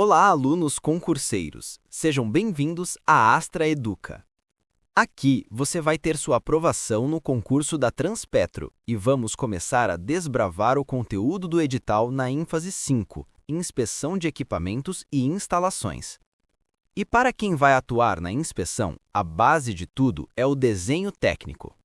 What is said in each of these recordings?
Olá, alunos concurseiros! Sejam bem-vindos à Astra Educa. Aqui você vai ter sua aprovação no concurso da Transpetro e vamos começar a desbravar o conteúdo do edital na ênfase 5, Inspeção de Equipamentos e Instalações. E para quem vai atuar na inspeção, a base de tudo é o desenho técnico.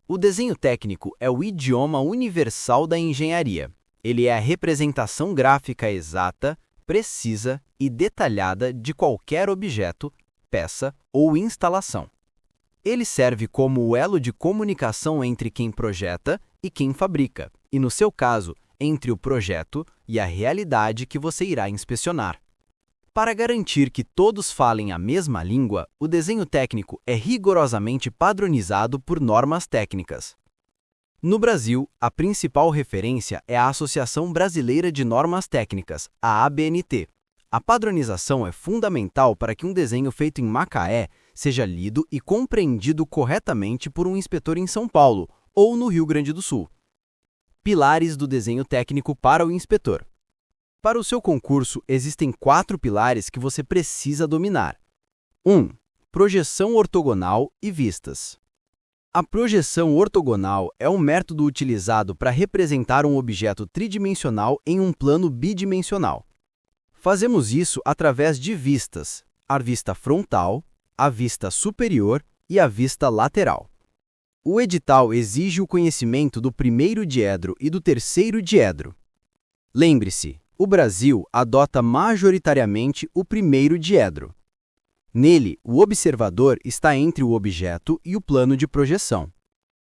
O desenho técnico é o idioma universal da engenharia. Ele é a representação gráfica exata, precisa e detalhada de qualquer objeto, peça ou instalação. Ele serve como o elo de comunicação entre quem projeta e quem fabrica, e no seu caso, entre o projeto e a realidade que você irá inspecionar. Para garantir que todos falem a mesma língua, o desenho técnico é rigorosamente padronizado por normas técnicas. No Brasil, a principal referência é a Associação Brasileira de Normas Técnicas, a ABNT. A padronização é fundamental para que um desenho feito em Macaé seja lido e compreendido corretamente por um inspetor em São Paulo ou no Rio Grande do Sul. Pilares do desenho técnico para o inspetor. Para o seu concurso, existem 4 pilares que você precisa dominar. 1. Projeção ortogonal e vistas. A projeção ortogonal é um método utilizado para representar um objeto tridimensional em um plano bidimensional. Fazemos isso através de vistas, a vista frontal, a vista superior e a vista lateral. O edital exige o conhecimento do primeiro diedro e do terceiro diedro. Lembre-se, o Brasil adota majoritariamente o primeiro diedro. Nele, o observador está entre o objeto e o plano de projeção.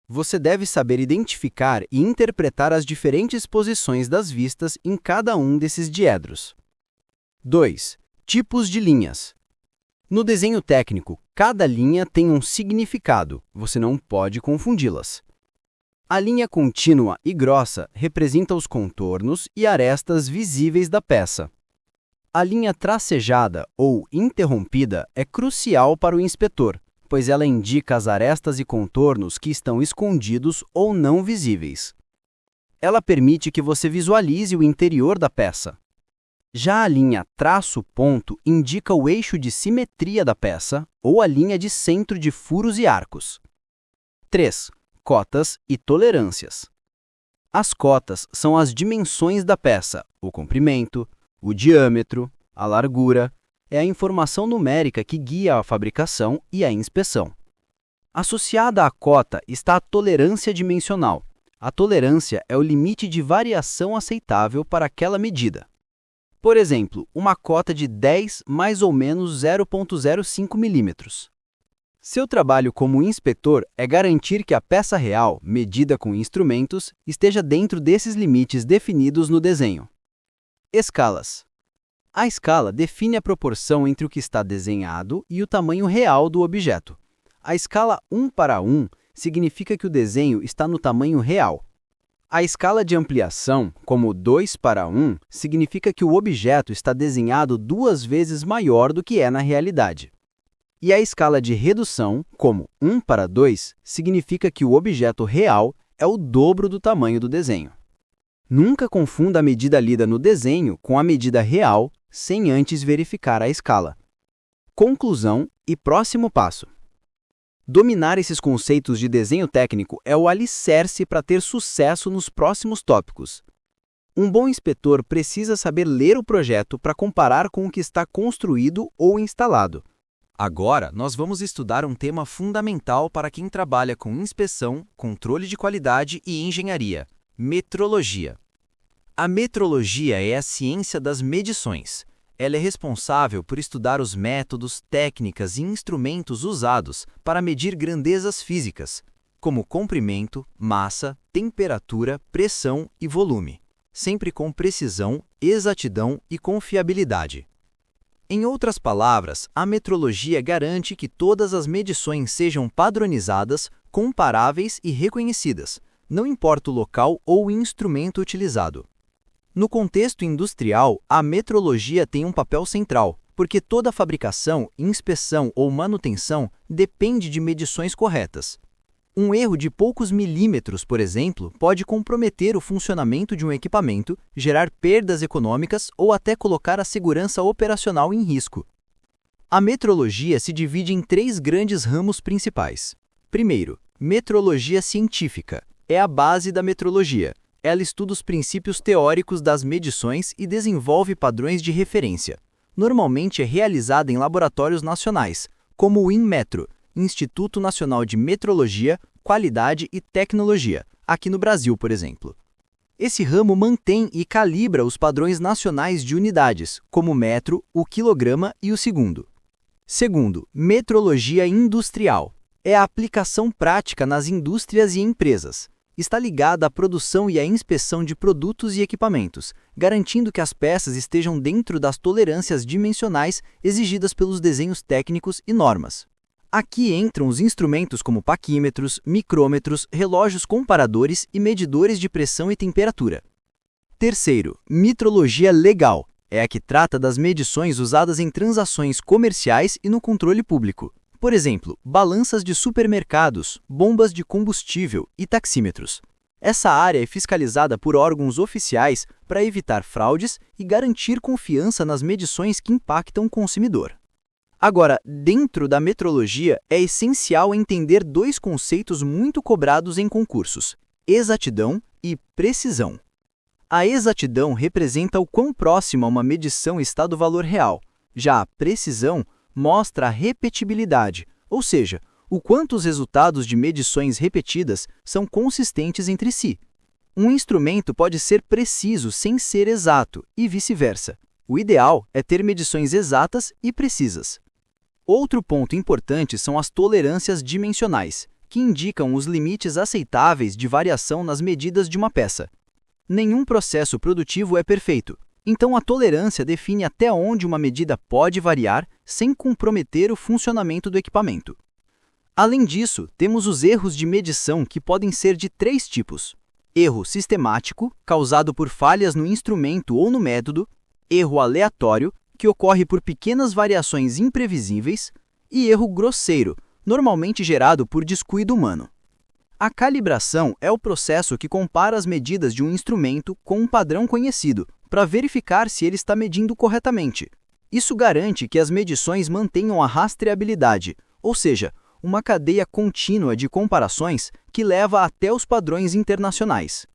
Você deve saber identificar e interpretar as diferentes posições das vistas em cada um desses diedros. 2. Tipos de linhas. No desenho técnico, cada linha tem um significado, você não pode confundi-las. A linha contínua e grossa representa os contornos e arestas visíveis da peça. A linha tracejada ou interrompida é crucial para o inspetor, pois ela indica as arestas e contornos que estão escondidos ou não visíveis. Ela permite que você visualize o interior da peça. Já a linha traço-ponto indica o eixo de simetria da peça ou a linha de centro de furos e arcos. 3. Cotas e tolerâncias. As cotas são as dimensões da peça, o comprimento, o diâmetro, a largura, é a informação numérica que guia a fabricação e a inspeção. Associada à cota está a tolerância dimensional. A tolerância é o limite de variação aceitável para aquela medida. Por exemplo, uma cota de 10 mais ou menos 0,05 milímetros. Seu trabalho como inspetor é garantir que a peça real, medida com instrumentos, esteja dentro desses limites definidos no desenho. Escalas. A escala define a proporção entre o que está desenhado e o tamanho real do objeto. A escala 1:1 significa que o desenho está no tamanho real. A escala de ampliação, como 2:1, significa que o objeto está desenhado 2 vezes maior do que é na realidade. E a escala de redução, como 1:2, significa que o objeto real é o dobro do tamanho do desenho. Nunca confunda a medida lida no desenho com a medida real, sem antes verificar a escala. Conclusão e próximo passo. Dominar esses conceitos de desenho técnico é o alicerce para ter sucesso nos próximos tópicos. Um bom inspetor precisa saber ler o projeto para comparar com o que está construído ou instalado. Agora, nós vamos estudar um tema fundamental para quem trabalha com inspeção, controle de qualidade e engenharia: metrologia. A metrologia é a ciência das medições. Ela é responsável por estudar os métodos, técnicas e instrumentos usados para medir grandezas físicas, como comprimento, massa, temperatura, pressão e volume, sempre com precisão, exatidão e confiabilidade. Em outras palavras, a metrologia garante que todas as medições sejam padronizadas, comparáveis e reconhecidas, não importa o local ou o instrumento utilizado. No contexto industrial, a metrologia tem um papel central, porque toda fabricação, inspeção ou manutenção depende de medições corretas. Um erro de poucos milímetros, por exemplo, pode comprometer o funcionamento de um equipamento, gerar perdas econômicas ou até colocar a segurança operacional em risco. A metrologia se divide em 3 grandes ramos principais. Primeiro, metrologia científica. É a base da metrologia. Ela estuda os princípios teóricos das medições e desenvolve padrões de referência. Normalmente é realizada em laboratórios nacionais, como o INMetro, Instituto Nacional de Metrologia, Qualidade e Tecnologia, aqui no Brasil, por exemplo. Esse ramo mantém e calibra os padrões nacionais de unidades, como o metro, o quilograma e o segundo. Segundo, metrologia industrial. É a aplicação prática nas indústrias e empresas. Está ligada à produção e à inspeção de produtos e equipamentos, garantindo que as peças estejam dentro das tolerâncias dimensionais exigidas pelos desenhos técnicos e normas. Aqui entram os instrumentos como paquímetros, micrômetros, relógios comparadores e medidores de pressão e temperatura. Terceiro, metrologia legal. É a que trata das medições usadas em transações comerciais e no controle público. Por exemplo, balanças de supermercados, bombas de combustível e taxímetros. Essa área é fiscalizada por órgãos oficiais para evitar fraudes e garantir confiança nas medições que impactam o consumidor. Agora, dentro da metrologia, é essencial entender 2 conceitos muito cobrados em concursos: exatidão e precisão. A exatidão representa o quão próximo a uma medição está do valor real. Já a precisão mostra a repetibilidade, ou seja, o quanto os resultados de medições repetidas são consistentes entre si. Um instrumento pode ser preciso sem ser exato, e vice-versa. O ideal é ter medições exatas e precisas. Outro ponto importante são as tolerâncias dimensionais, que indicam os limites aceitáveis de variação nas medidas de uma peça. Nenhum processo produtivo é perfeito, então a tolerância define até onde uma medida pode variar sem comprometer o funcionamento do equipamento. Além disso, temos os erros de medição, que podem ser de 3 tipos: erro sistemático, causado por falhas no instrumento ou no método; erro aleatório, que ocorre por pequenas variações imprevisíveis; e erro grosseiro, normalmente gerado por descuido humano. A calibração é o processo que compara as medidas de um instrumento com um padrão conhecido, para verificar se ele está medindo corretamente. Isso garante que as medições mantenham a rastreabilidade, ou seja, uma cadeia contínua de comparações que leva até os padrões internacionais.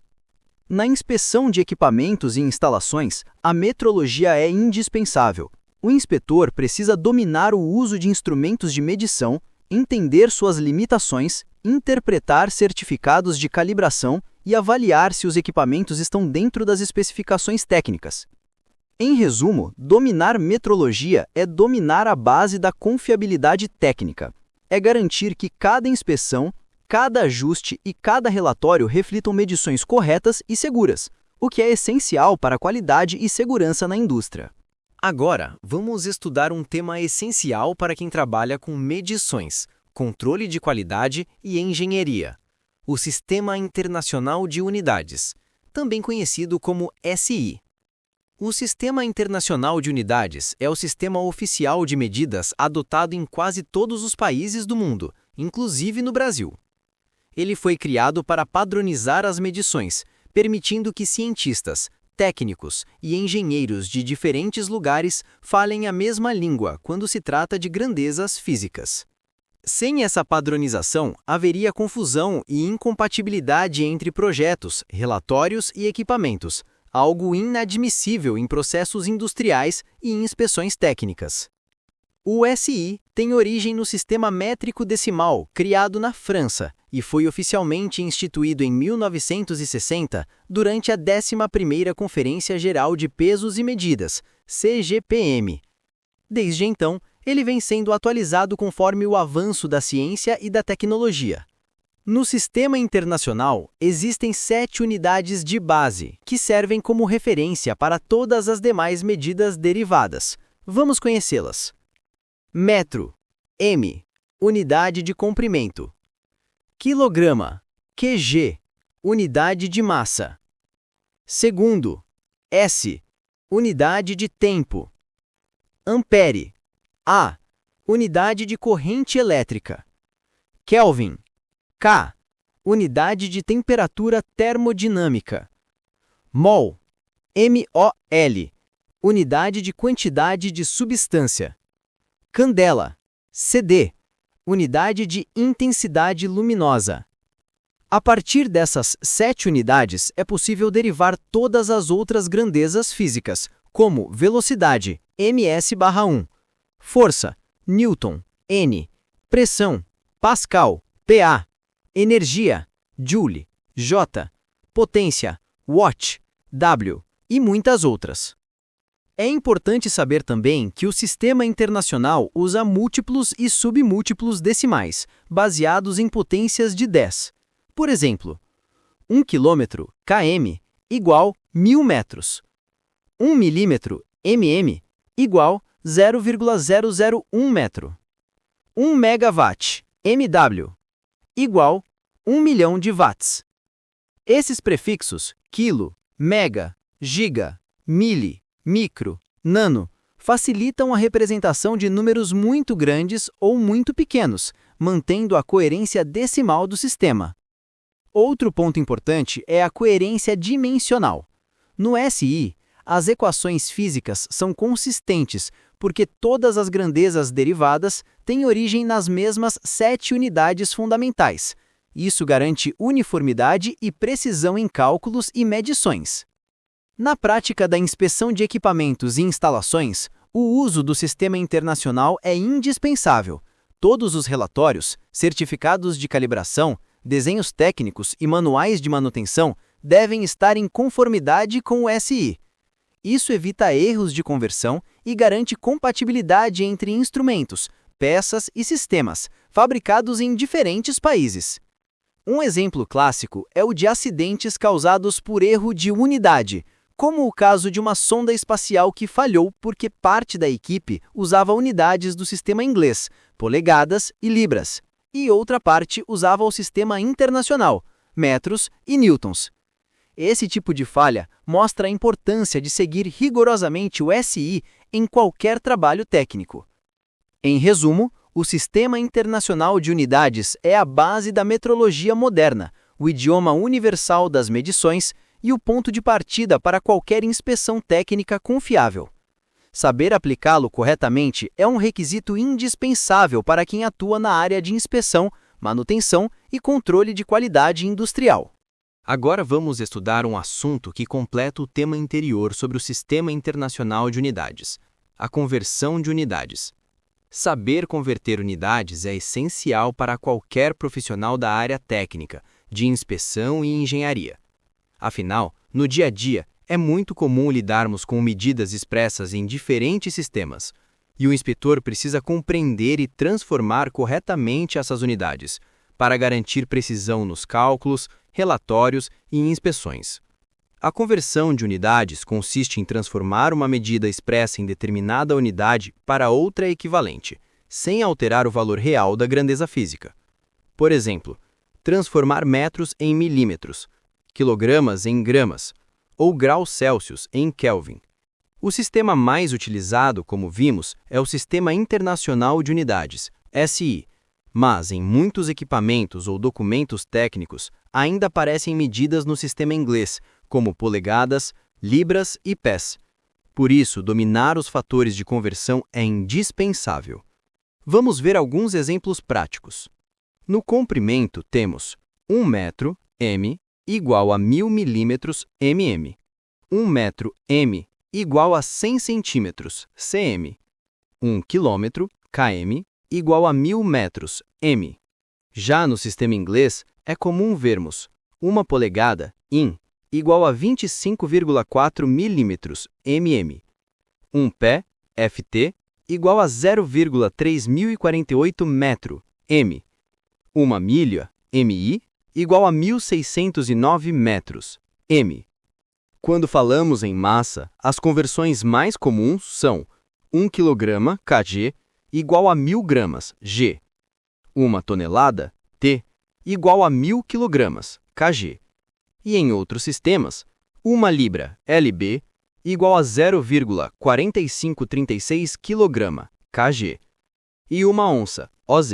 Na inspeção de equipamentos e instalações, a metrologia é indispensável. O inspetor precisa dominar o uso de instrumentos de medição, entender suas limitações, interpretar certificados de calibração e avaliar se os equipamentos estão dentro das especificações técnicas. Em resumo, dominar metrologia é dominar a base da confiabilidade técnica. É garantir que cada inspeção, cada ajuste e cada relatório reflitam medições corretas e seguras, o que é essencial para a qualidade e segurança na indústria. Agora, vamos estudar um tema essencial para quem trabalha com medições, controle de qualidade e engenharia: o Sistema Internacional de Unidades, também conhecido como SI. O Sistema Internacional de Unidades é o sistema oficial de medidas adotado em quase todos os países do mundo, inclusive no Brasil. Ele foi criado para padronizar as medições, permitindo que cientistas, técnicos e engenheiros de diferentes lugares falem a mesma língua quando se trata de grandezas físicas. Sem essa padronização, haveria confusão e incompatibilidade entre projetos, relatórios e equipamentos, algo inadmissível em processos industriais e em inspeções técnicas. O SI tem origem no sistema métrico decimal, criado na França, e foi oficialmente instituído em 1960 durante a 11ª Conferência Geral de Pesos e Medidas, CGPM. Desde então, ele vem sendo atualizado conforme o avanço da ciência e da tecnologia. No sistema internacional, existem 7 unidades de base, que servem como referência para todas as demais medidas derivadas. Vamos conhecê-las. Metro, M, unidade de comprimento. Quilograma, QG, unidade de massa. Segundo, S, unidade de tempo. Ampere, A, unidade de corrente elétrica. Kelvin, K, unidade de temperatura termodinâmica. Mol, MOL, unidade de quantidade de substância. Candela, CD, unidade de intensidade luminosa. A partir dessas 7 unidades, é possível derivar todas as outras grandezas físicas, como velocidade, ms/1, força, Newton, N, pressão, Pascal, PA, energia, Joule, J, potência, Watt, W, e muitas outras. É importante saber também que o Sistema Internacional usa múltiplos e submúltiplos decimais, baseados em potências de 10. Por exemplo, 1 km, km, igual 1000 metros. 1 milímetro, mm, igual 0,001 metro. 1 megawatt, mW, igual 1 milhão de watts. Esses prefixos, quilo, mega, giga, mili, micro, nano, facilitam a representação de números muito grandes ou muito pequenos, mantendo a coerência decimal do sistema. Outro ponto importante é a coerência dimensional. No SI, as equações físicas são consistentes porque todas as grandezas derivadas têm origem nas mesmas 7 unidades fundamentais. Isso garante uniformidade e precisão em cálculos e medições. Na prática da inspeção de equipamentos e instalações, o uso do Sistema Internacional é indispensável. Todos os relatórios, certificados de calibração, desenhos técnicos e manuais de manutenção devem estar em conformidade com o SI. Isso evita erros de conversão e garante compatibilidade entre instrumentos, peças e sistemas, fabricados em diferentes países. Um exemplo clássico é o de acidentes causados por erro de unidade, como o caso de uma sonda espacial que falhou porque parte da equipe usava unidades do sistema inglês, polegadas e libras, e outra parte usava o sistema internacional, metros e newtons. Esse tipo de falha mostra a importância de seguir rigorosamente o SI em qualquer trabalho técnico. Em resumo, o Sistema Internacional de Unidades é a base da metrologia moderna, o idioma universal das medições e o ponto de partida para qualquer inspeção técnica confiável. Saber aplicá-lo corretamente é um requisito indispensável para quem atua na área de inspeção, manutenção e controle de qualidade industrial. Agora vamos estudar um assunto que completa o tema anterior sobre o Sistema Internacional de Unidades, a conversão de unidades. Saber converter unidades é essencial para qualquer profissional da área técnica, de inspeção e engenharia. Afinal, no dia a dia, é muito comum lidarmos com medidas expressas em diferentes sistemas, e o inspetor precisa compreender e transformar corretamente essas unidades, para garantir precisão nos cálculos, relatórios e inspeções. A conversão de unidades consiste em transformar uma medida expressa em determinada unidade para outra equivalente, sem alterar o valor real da grandeza física. Por exemplo, transformar metros em milímetros, quilogramas em gramas, ou graus Celsius em Kelvin. O sistema mais utilizado, como vimos, é o Sistema Internacional de Unidades, SI, mas em muitos equipamentos ou documentos técnicos ainda aparecem medidas no sistema inglês, como polegadas, libras e pés. Por isso, dominar os fatores de conversão é indispensável. Vamos ver alguns exemplos práticos. No comprimento, temos 1 metro, m, igual a 1000 milímetros, mm. 1 metro, m, igual a 100 centímetros, cm. 1 quilômetro, km, igual a 1000 metros, m. Já no sistema inglês, é comum vermos 1 polegada, in, igual a 25,4 milímetros, mm. 1 pé, ft, igual a 0,3048 metro, m. 1 milha, mi, igual a 1609 metros, m. Quando falamos em massa, as conversões mais comuns são 1 kg, kg, igual a 1000 gramas, g. 1 tonelada, t, igual a 1000 kg, kg. E em outros sistemas, 1 libra, lb, igual a 0,4536 kg, kg. E 1 onça, oz,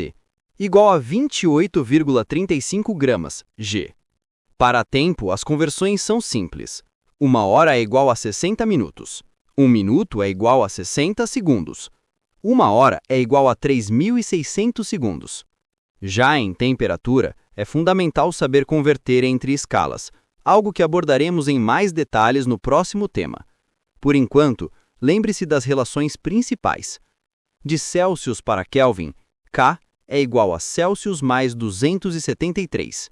igual a 28,35 gramas, G. Para tempo, as conversões são simples. 1 hora é igual a 60 minutos. 1 minuto é igual a 60 segundos. 1 hora é igual a 3.600 segundos. Já em temperatura, é fundamental saber converter entre escalas, algo que abordaremos em mais detalhes no próximo tema. Por enquanto, lembre-se das relações principais. De Celsius para Kelvin, K é igual a Celsius mais 273.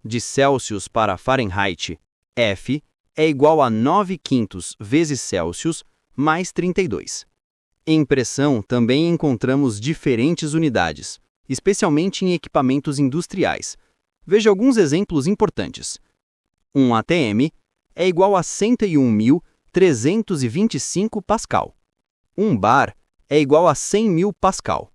De Celsius para Fahrenheit, F é igual a 9/5 vezes Celsius mais 32. Em pressão, também encontramos diferentes unidades, especialmente em equipamentos industriais. Veja alguns exemplos importantes. 1 atm é igual a 101.325 pascal. 1 bar é igual a 100.000 pascal.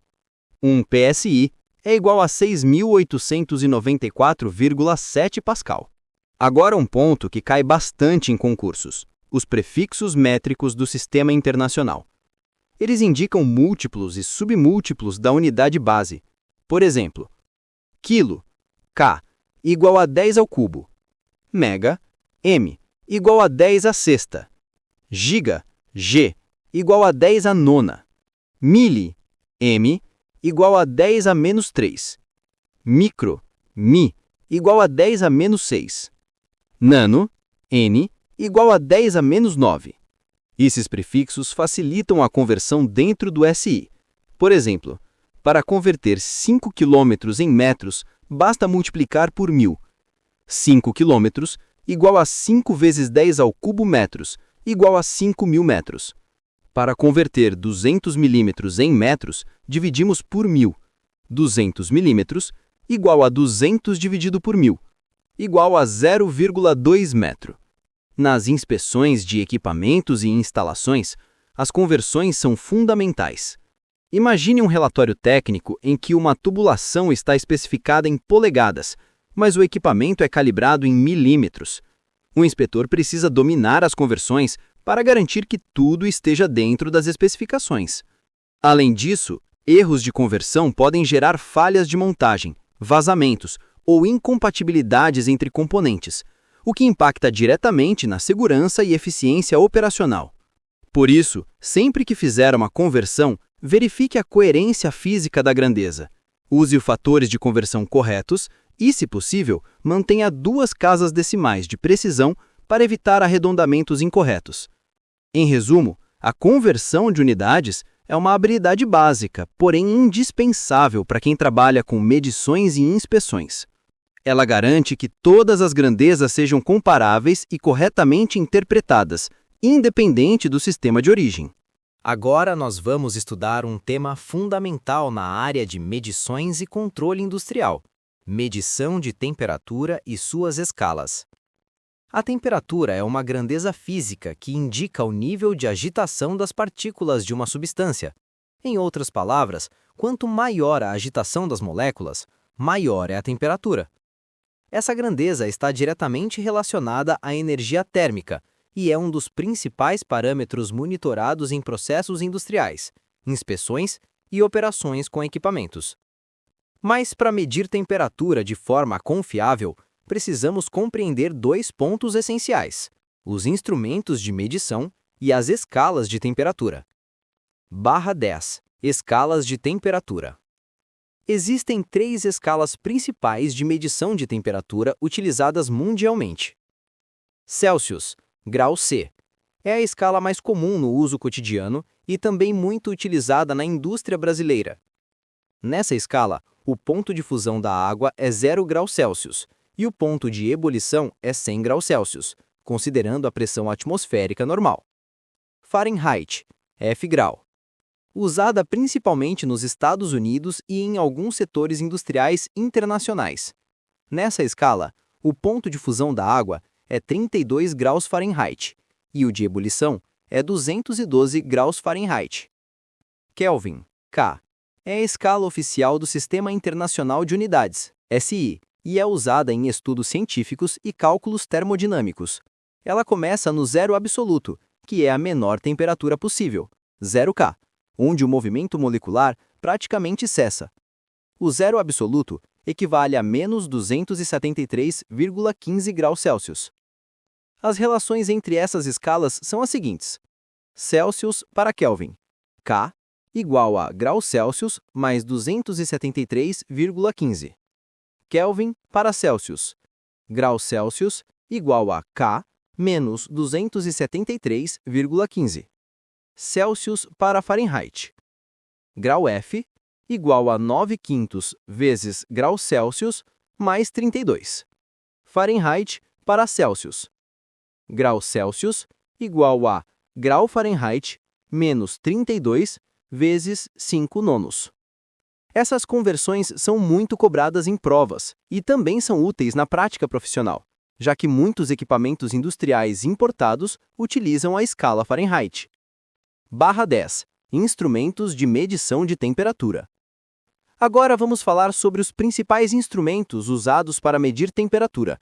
1 psi é igual a 6.894,7 pascal. Agora um ponto que cai bastante em concursos: os prefixos métricos do Sistema Internacional. Eles indicam múltiplos e submúltiplos da unidade base. Por exemplo, quilo, K, igual a 10 ao cubo. Mega, M, igual a 10 à sexta. Giga, G, igual a 10 à nona. Mili, M, igual a 10 a menos 3. Micro, Mi, igual a 10 a menos 6. Nano, N, igual a 10 a menos 9. Esses prefixos facilitam a conversão dentro do SI. Por exemplo, para converter 5 km em metros, basta multiplicar por 1000. 5 km igual a 5 vezes 10 ao cubo metros, igual a 5.000 metros. Para converter 200 milímetros em metros, dividimos por 1000. 200 milímetros igual a 200 dividido por 1000, igual a 0,2 metro. Nas inspeções de equipamentos e instalações, as conversões são fundamentais. Imagine um relatório técnico em que uma tubulação está especificada em polegadas, mas o equipamento é calibrado em milímetros. O inspetor precisa dominar as conversões para garantir que tudo esteja dentro das especificações. Além disso, erros de conversão podem gerar falhas de montagem, vazamentos ou incompatibilidades entre componentes, o que impacta diretamente na segurança e eficiência operacional. Por isso, sempre que fizer uma conversão, verifique a coerência física da grandeza. Use os fatores de conversão corretos e, se possível, mantenha 2 casas decimais de precisão para evitar arredondamentos incorretos. Em resumo, a conversão de unidades é uma habilidade básica, porém indispensável para quem trabalha com medições e inspeções. Ela garante que todas as grandezas sejam comparáveis e corretamente interpretadas, independente do sistema de origem. Agora nós vamos estudar um tema fundamental na área de medições e controle industrial: medição de temperatura e suas escalas. A temperatura é uma grandeza física que indica o nível de agitação das partículas de uma substância. Em outras palavras, quanto maior a agitação das moléculas, maior é a temperatura. Essa grandeza está diretamente relacionada à energia térmica e é um dos principais parâmetros monitorados em processos industriais, inspeções e operações com equipamentos. Mas para medir temperatura de forma confiável, precisamos compreender 2 pontos essenciais: os instrumentos de medição e as escalas de temperatura. Barra 10. Escalas de temperatura. Existem 3 escalas principais de medição de temperatura utilizadas mundialmente. Celsius, grau C, é a escala mais comum no uso cotidiano e também muito utilizada na indústria brasileira. Nessa escala, o ponto de fusão da água é 0 graus Celsius e o ponto de ebulição é 100 graus Celsius, considerando a pressão atmosférica normal. Fahrenheit, F grau. Usada principalmente nos Estados Unidos e em alguns setores industriais internacionais. Nessa escala, o ponto de fusão da água é 32 graus Fahrenheit e o de ebulição é 212 graus Fahrenheit. Kelvin, K, é a escala oficial do Sistema Internacional de Unidades, SI, e é usada em estudos científicos e cálculos termodinâmicos. Ela começa no zero absoluto, que é a menor temperatura possível, 0 K, onde o movimento molecular praticamente cessa. O zero absoluto equivale a menos 273,15 graus Celsius. As relações entre essas escalas são as seguintes: Celsius para Kelvin. K igual a graus Celsius mais 273,15. Kelvin para Celsius. Graus Celsius igual a K menos 273,15. Celsius para Fahrenheit. Grau F igual a 9/5 vezes graus Celsius mais 32. Fahrenheit para Celsius. Grau Celsius igual a grau Fahrenheit menos 32 vezes 5 nonos. Essas conversões são muito cobradas em provas e também são úteis na prática profissional, já que muitos equipamentos industriais importados utilizam a escala Fahrenheit. Barra 10. Instrumentos de medição de temperatura. Agora vamos falar sobre os principais instrumentos usados para medir temperatura.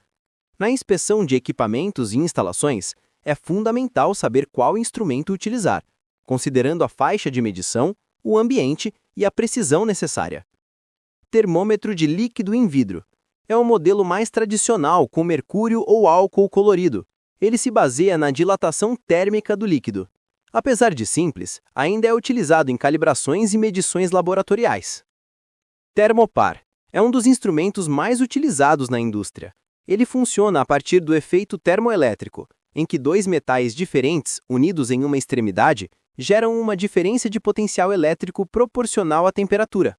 Na inspeção de equipamentos e instalações, é fundamental saber qual instrumento utilizar, considerando a faixa de medição, o ambiente e a precisão necessária. Termômetro de líquido em vidro. É o modelo mais tradicional com mercúrio ou álcool colorido. Ele se baseia na dilatação térmica do líquido. Apesar de simples, ainda é utilizado em calibrações e medições laboratoriais. Termopar. É um dos instrumentos mais utilizados na indústria. Ele funciona a partir do efeito termoelétrico, em que dois metais diferentes, unidos em uma extremidade, geram uma diferença de potencial elétrico proporcional à temperatura.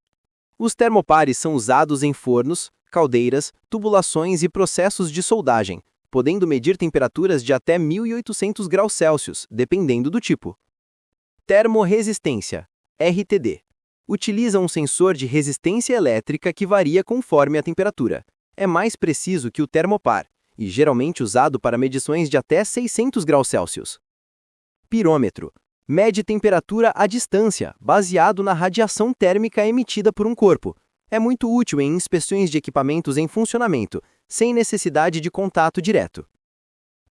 Os termopares são usados em fornos, caldeiras, tubulações e processos de soldagem, podendo medir temperaturas de até 1.800 graus Celsius, dependendo do tipo. Termorresistência, RTD. Utiliza um sensor de resistência elétrica que varia conforme a temperatura. É mais preciso que o termopar e geralmente usado para medições de até 600 graus Celsius. Pirômetro. Mede temperatura à distância, baseado na radiação térmica emitida por um corpo. É muito útil em inspeções de equipamentos em funcionamento, sem necessidade de contato direto.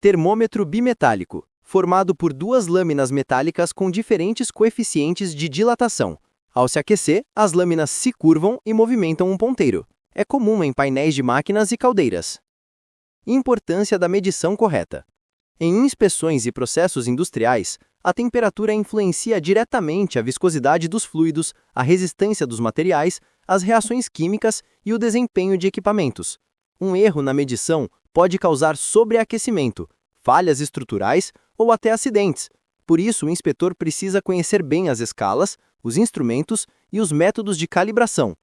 Termômetro bimetálico, formado por duas lâminas metálicas com diferentes coeficientes de dilatação. Ao se aquecer, as lâminas se curvam e movimentam um ponteiro. É comum em painéis de máquinas e caldeiras. Importância da medição correta. Em inspeções e processos industriais, a temperatura influencia diretamente a viscosidade dos fluidos, a resistência dos materiais, as reações químicas e o desempenho de equipamentos. Um erro na medição pode causar sobreaquecimento, falhas estruturais ou até acidentes. Por isso, o inspetor precisa conhecer bem as escalas, os instrumentos e os métodos de calibração.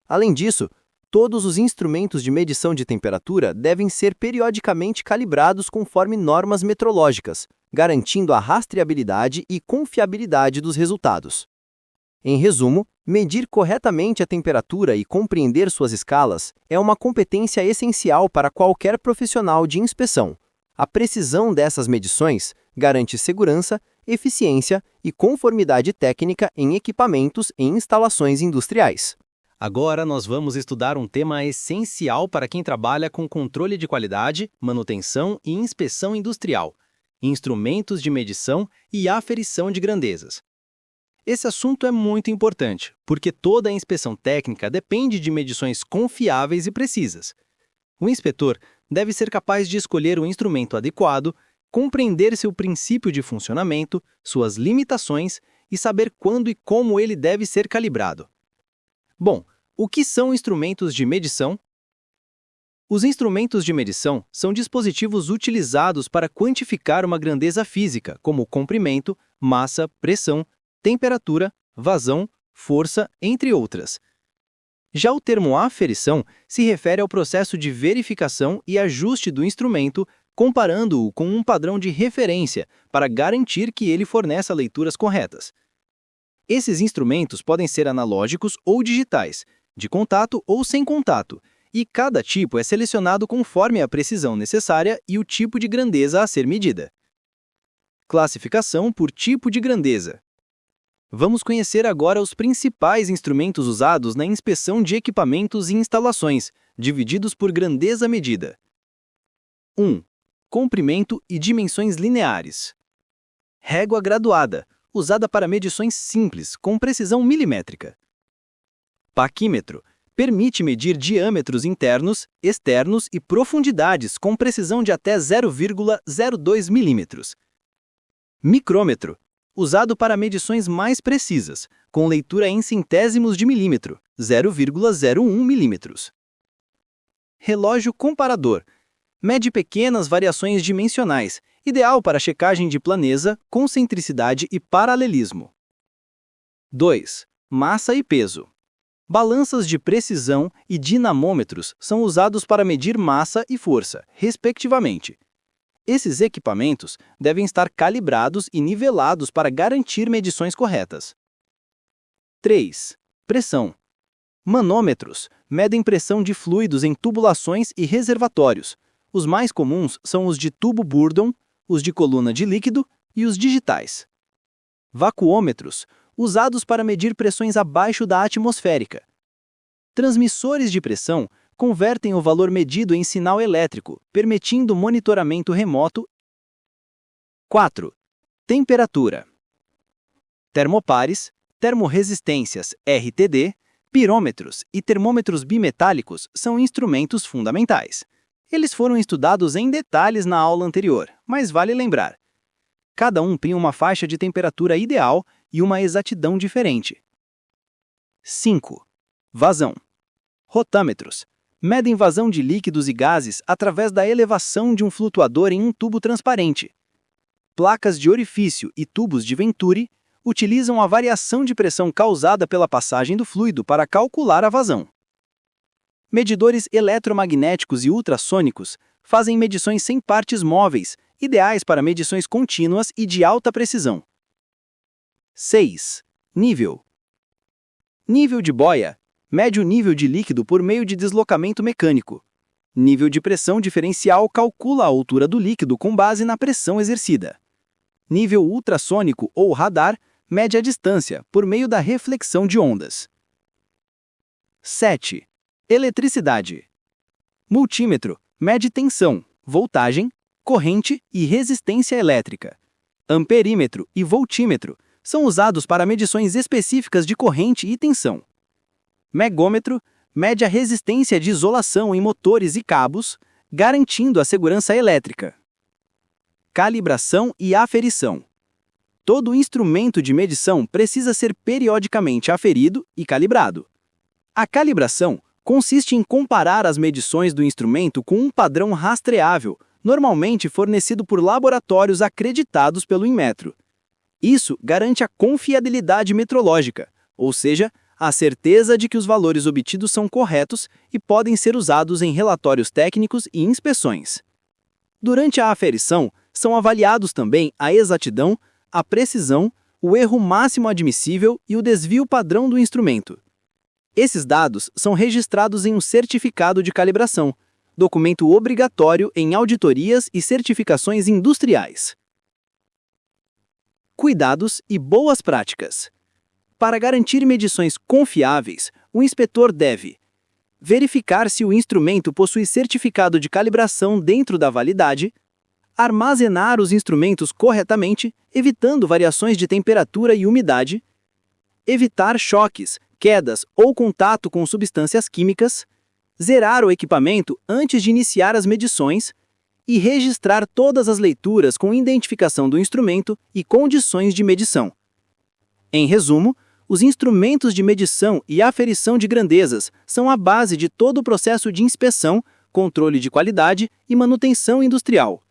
Além disso, todos os instrumentos de medição de temperatura devem ser periodicamente calibrados conforme normas metrológicas, garantindo a rastreabilidade e confiabilidade dos resultados. Em resumo, medir corretamente a temperatura e compreender suas escalas é uma competência essencial para qualquer profissional de inspeção. A precisão dessas medições garante segurança, eficiência e conformidade técnica em equipamentos e instalações industriais. Agora nós vamos estudar um tema essencial para quem trabalha com controle de qualidade, manutenção e inspeção industrial: instrumentos de medição e aferição de grandezas. Esse assunto é muito importante, porque toda a inspeção técnica depende de medições confiáveis e precisas. O inspetor deve ser capaz de escolher o instrumento adequado, compreender seu princípio de funcionamento, suas limitações e saber quando e como ele deve ser calibrado. Bom, o que são instrumentos de medição? Os instrumentos de medição são dispositivos utilizados para quantificar uma grandeza física, como comprimento, massa, pressão, temperatura, vazão, força, entre outras. Já o termo aferição se refere ao processo de verificação e ajuste do instrumento, comparando-o com um padrão de referência para garantir que ele forneça leituras corretas. Esses instrumentos podem ser analógicos ou digitais, de contato ou sem contato, e cada tipo é selecionado conforme a precisão necessária e o tipo de grandeza a ser medida. Classificação por tipo de grandeza. Vamos conhecer agora os principais instrumentos usados na inspeção de equipamentos e instalações, divididos por grandeza medida. 1. Comprimento e dimensões lineares. Régua graduada, usada para medições simples, com precisão milimétrica. Paquímetro, Permite medir diâmetros internos, externos e profundidades com precisão de até 0,02 milímetros. Micrômetro, usado para medições mais precisas, com leitura em centésimos de milímetro, 0,01 milímetros. Relógio comparador, mede pequenas variações dimensionais, ideal para checagem de planeza, concentricidade e paralelismo. 2. Massa e peso. Balanças de precisão e dinamômetros são usados para medir massa e força, respectivamente. Esses equipamentos devem estar calibrados e nivelados para garantir medições corretas. 3. Pressão. Manômetros medem pressão de fluidos em tubulações e reservatórios. Os mais comuns são os de tubo Bourdon, os de coluna de líquido e os digitais. Vacuômetros, usados para medir pressões abaixo da atmosférica. Transmissores de pressão convertem o valor medido em sinal elétrico, permitindo monitoramento remoto. 4. Temperatura. Termopares, termorresistências RTD, pirômetros e termômetros bimetálicos são instrumentos fundamentais. Eles foram estudados em detalhes na aula anterior, mas vale lembrar. Cada um tem uma faixa de temperatura ideal e uma exatidão diferente. 5. Vazão. Rotâmetros medem vazão de líquidos e gases através da elevação de um flutuador em um tubo transparente. Placas de orifício e tubos de Venturi utilizam a variação de pressão causada pela passagem do fluido para calcular a vazão. Medidores eletromagnéticos e ultrassônicos fazem medições sem partes móveis, ideais para medições contínuas e de alta precisão. 6. Nível. Nível de boia mede o nível de líquido por meio de deslocamento mecânico. Nível de pressão diferencial calcula a altura do líquido com base na pressão exercida. Nível ultrassônico ou radar mede a distância por meio da reflexão de ondas. 7. Eletricidade. Multímetro mede tensão, voltagem, corrente e resistência elétrica. Amperímetro e voltímetro são usados para medições específicas de corrente e tensão. Megômetro mede a resistência de isolação em motores e cabos, garantindo a segurança elétrica. Calibração e aferição. Todo instrumento de medição precisa ser periodicamente aferido e calibrado. A calibração consiste em comparar as medições do instrumento com um padrão rastreável, normalmente fornecido por laboratórios acreditados pelo Inmetro. Isso garante a confiabilidade metrológica, ou seja, a certeza de que os valores obtidos são corretos e podem ser usados em relatórios técnicos e inspeções. Durante a aferição, são avaliados também a exatidão, a precisão, o erro máximo admissível e o desvio padrão do instrumento. Esses dados são registrados em um certificado de calibração, documento obrigatório em auditorias e certificações industriais. Cuidados e boas práticas. Para garantir medições confiáveis, o inspetor deve verificar se o instrumento possui certificado de calibração dentro da validade, armazenar os instrumentos corretamente, evitando variações de temperatura e umidade, evitar choques, quedas ou contato com substâncias químicas, zerar o equipamento antes de iniciar as medições e registrar todas as leituras com identificação do instrumento e condições de medição. Em resumo, os instrumentos de medição e aferição de grandezas são a base de todo o processo de inspeção, controle de qualidade e manutenção industrial.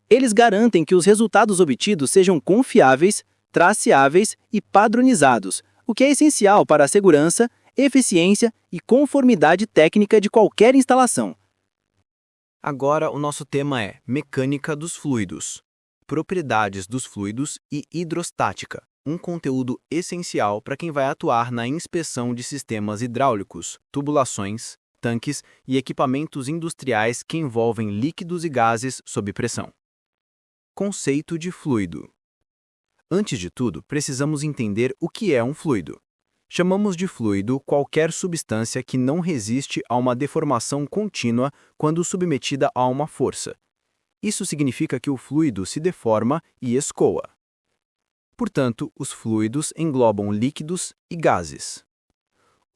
Eles garantem que os resultados obtidos sejam confiáveis, traceáveis e padronizados, o que é essencial para a segurança, eficiência e conformidade técnica de qualquer instalação. Agora o nosso tema é mecânica dos fluidos, propriedades dos fluidos e hidrostática, um conteúdo essencial para quem vai atuar na inspeção de sistemas hidráulicos, tubulações, tanques e equipamentos industriais que envolvem líquidos e gases sob pressão. Conceito de fluido. Antes de tudo, precisamos entender o que é um fluido. Chamamos de fluido qualquer substância que não resiste a uma deformação contínua quando submetida a uma força. Isso significa que o fluido se deforma e escoa. Portanto, os fluidos englobam líquidos e gases.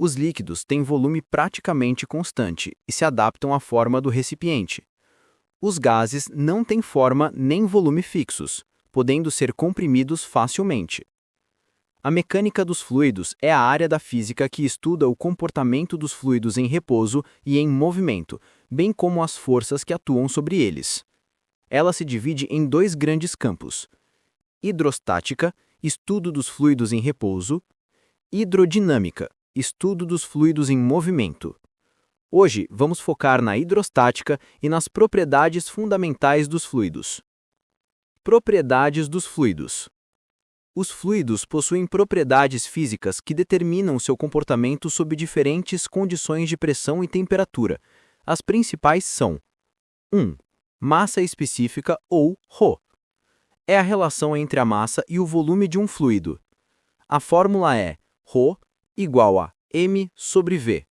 Os líquidos têm volume praticamente constante e se adaptam à forma do recipiente. Os gases não têm forma nem volume fixos, podendo ser comprimidos facilmente. A mecânica dos fluidos é a área da física que estuda o comportamento dos fluidos em repouso e em movimento, bem como as forças que atuam sobre eles. Ela se divide em dois grandes campos: hidrostática, estudo dos fluidos em repouso, hidrodinâmica, estudo dos fluidos em movimento. Hoje, vamos focar na hidrostática e nas propriedades fundamentais dos fluidos. Propriedades dos fluidos. Os fluidos possuem propriedades físicas que determinam seu comportamento sob diferentes condições de pressão e temperatura. As principais são: 1. Massa específica ou ρ. É a relação entre a massa e o volume de um fluido. A fórmula é ρ igual a m sobre v,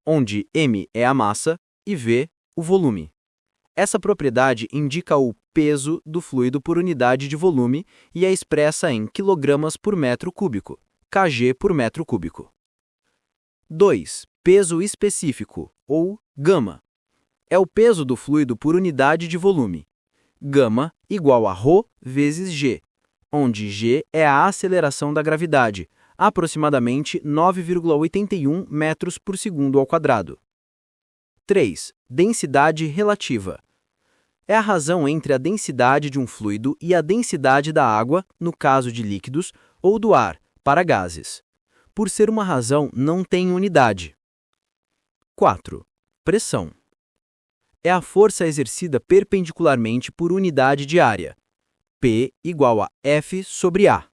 onde m é a massa e v o volume. Essa propriedade indica o peso do fluido por unidade de volume e é expressa em kg por metro cúbico, kg por metro cúbico. 2. Peso específico, ou gama. É o peso do fluido por unidade de volume. Gama igual a ρ vezes g, onde g é a aceleração da gravidade, aproximadamente 9,81 metros por segundo ao quadrado. 3. Densidade relativa. É a razão entre a densidade de um fluido e a densidade da água, no caso de líquidos, ou do ar, para gases. Por ser uma razão, não tem unidade. 4. Pressão. É a força exercida perpendicularmente por unidade de área. P igual a F sobre A.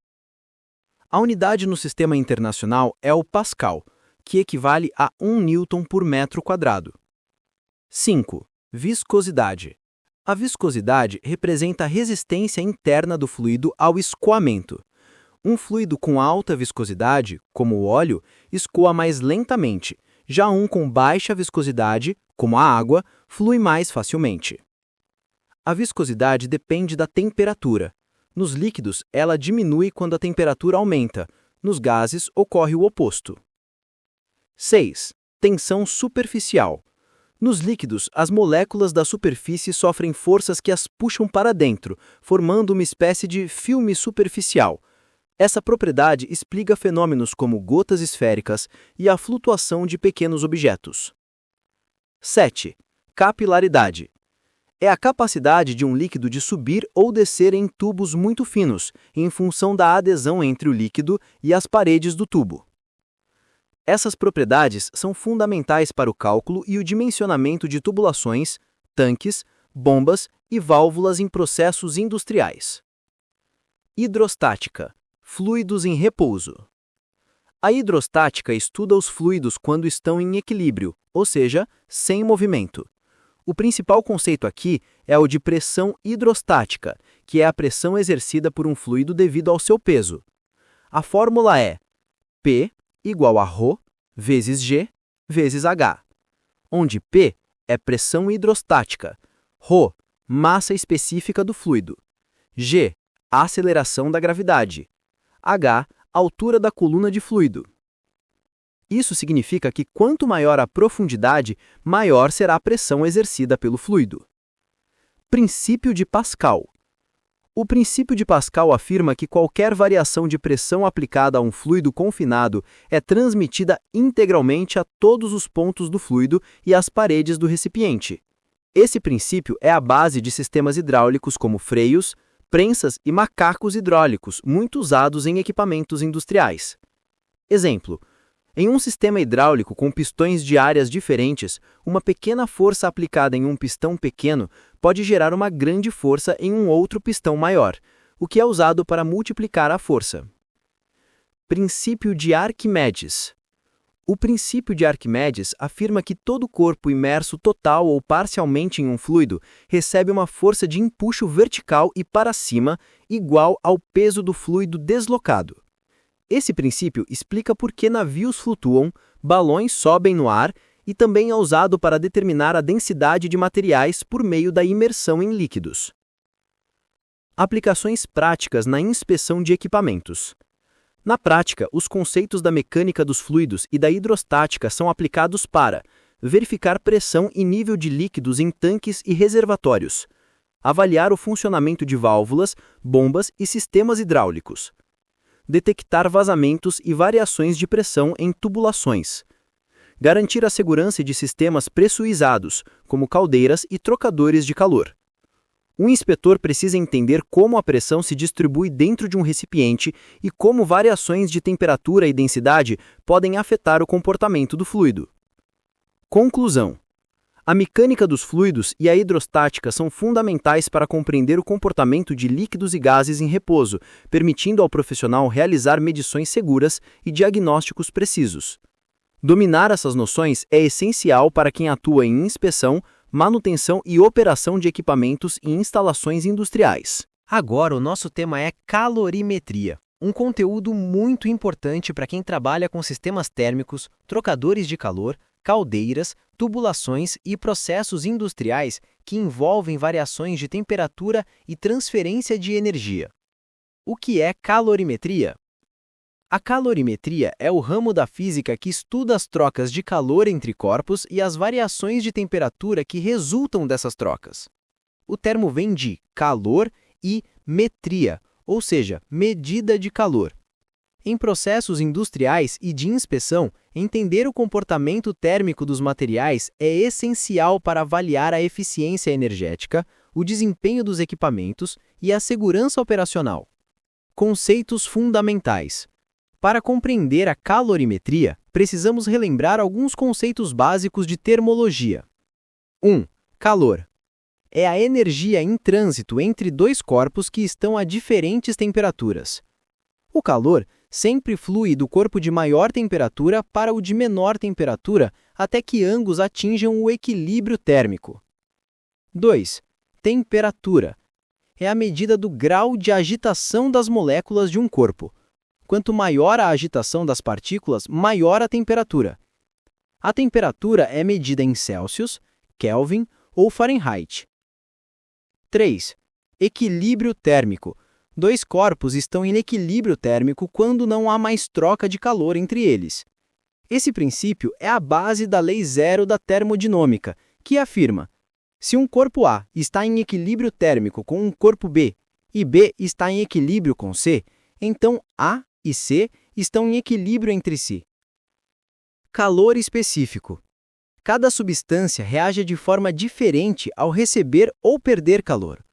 A unidade no sistema internacional é o Pascal, que equivale a 1 newton por metro quadrado. 5. Viscosidade. A viscosidade representa a resistência interna do fluido ao escoamento. Um fluido com alta viscosidade, como o óleo, escoa mais lentamente, já um com baixa viscosidade, como a água, flui mais facilmente. A viscosidade depende da temperatura. Nos líquidos, ela diminui quando a temperatura aumenta. Nos gases, ocorre o oposto. 6. Tensão superficial. Nos líquidos, as moléculas da superfície sofrem forças que as puxam para dentro, formando uma espécie de filme superficial. Essa propriedade explica fenômenos como gotas esféricas e a flutuação de pequenos objetos. 7. Capilaridade. É a capacidade de um líquido de subir ou descer em tubos muito finos, em função da adesão entre o líquido e as paredes do tubo. Essas propriedades são fundamentais para o cálculo e o dimensionamento de tubulações, tanques, bombas e válvulas em processos industriais. Hidrostática. Fluidos em repouso. A hidrostática estuda os fluidos quando estão em equilíbrio, ou seja, sem movimento. O principal conceito aqui é o de pressão hidrostática, que é a pressão exercida por um fluido devido ao seu peso. A fórmula é P igual a ρ vezes G vezes H, onde P é pressão hidrostática, ρ, massa específica do fluido, G, aceleração da gravidade, H, altura da coluna de fluido. Isso significa que quanto maior a profundidade, maior será a pressão exercida pelo fluido. Princípio de Pascal. O princípio de Pascal afirma que qualquer variação de pressão aplicada a um fluido confinado é transmitida integralmente a todos os pontos do fluido e às paredes do recipiente. Esse princípio é a base de sistemas hidráulicos como freios, prensas e macacos hidráulicos, muito usados em equipamentos industriais. Exemplo: em um sistema hidráulico com pistões de áreas diferentes, uma pequena força aplicada em um pistão pequeno pode gerar uma grande força em um outro pistão maior, o que é usado para multiplicar a força. Princípio de Arquimedes. O princípio de Arquimedes afirma que todo corpo imerso total ou parcialmente em um fluido recebe uma força de empuxo vertical e para cima igual ao peso do fluido deslocado. Esse princípio explica por que navios flutuam, balões sobem no ar e também é usado para determinar a densidade de materiais por meio da imersão em líquidos. Aplicações práticas na inspeção de equipamentos. Na prática, os conceitos da mecânica dos fluidos e da hidrostática são aplicados para verificar pressão e nível de líquidos em tanques e reservatórios, avaliar o funcionamento de válvulas, bombas e sistemas hidráulicos, detectar vazamentos e variações de pressão em tubulações, garantir a segurança de sistemas pressuizados, como caldeiras e trocadores de calor. O inspetor precisa entender como a pressão se distribui dentro de um recipiente e como variações de temperatura e densidade podem afetar o comportamento do fluido. Conclusão: a mecânica dos fluidos e a hidrostática são fundamentais para compreender o comportamento de líquidos e gases em repouso, permitindo ao profissional realizar medições seguras e diagnósticos precisos. Dominar essas noções é essencial para quem atua em inspeção, manutenção e operação de equipamentos e instalações industriais. Agora o nosso tema é calorimetria, um conteúdo muito importante para quem trabalha com sistemas térmicos, trocadores de calor, caldeiras, tubulações e processos industriais que envolvem variações de temperatura e transferência de energia. O que é calorimetria? A calorimetria é o ramo da física que estuda as trocas de calor entre corpos e as variações de temperatura que resultam dessas trocas. O termo vem de calor e metria, ou seja, medida de calor. Em processos industriais e de inspeção, entender o comportamento térmico dos materiais é essencial para avaliar a eficiência energética, o desempenho dos equipamentos e a segurança operacional. Conceitos fundamentais. Para compreender a calorimetria, precisamos relembrar alguns conceitos básicos de termologia. 1. Calor. É a energia em trânsito entre dois corpos que estão a diferentes temperaturas. O calor sempre flui do corpo de maior temperatura para o de menor temperatura até que ambos atinjam o equilíbrio térmico. 2. Temperatura. É a medida do grau de agitação das moléculas de um corpo. Quanto maior a agitação das partículas, maior a temperatura. A temperatura é medida em Celsius, Kelvin ou Fahrenheit. 3. Equilíbrio térmico. Dois corpos estão em equilíbrio térmico quando não há mais troca de calor entre eles. Esse princípio é a base da lei zero da termodinâmica, que afirma: se um corpo A está em equilíbrio térmico com um corpo B e B está em equilíbrio com C, então A e C estão em equilíbrio entre si. Calor específico. Cada substância reage de forma diferente ao receber ou perder calor.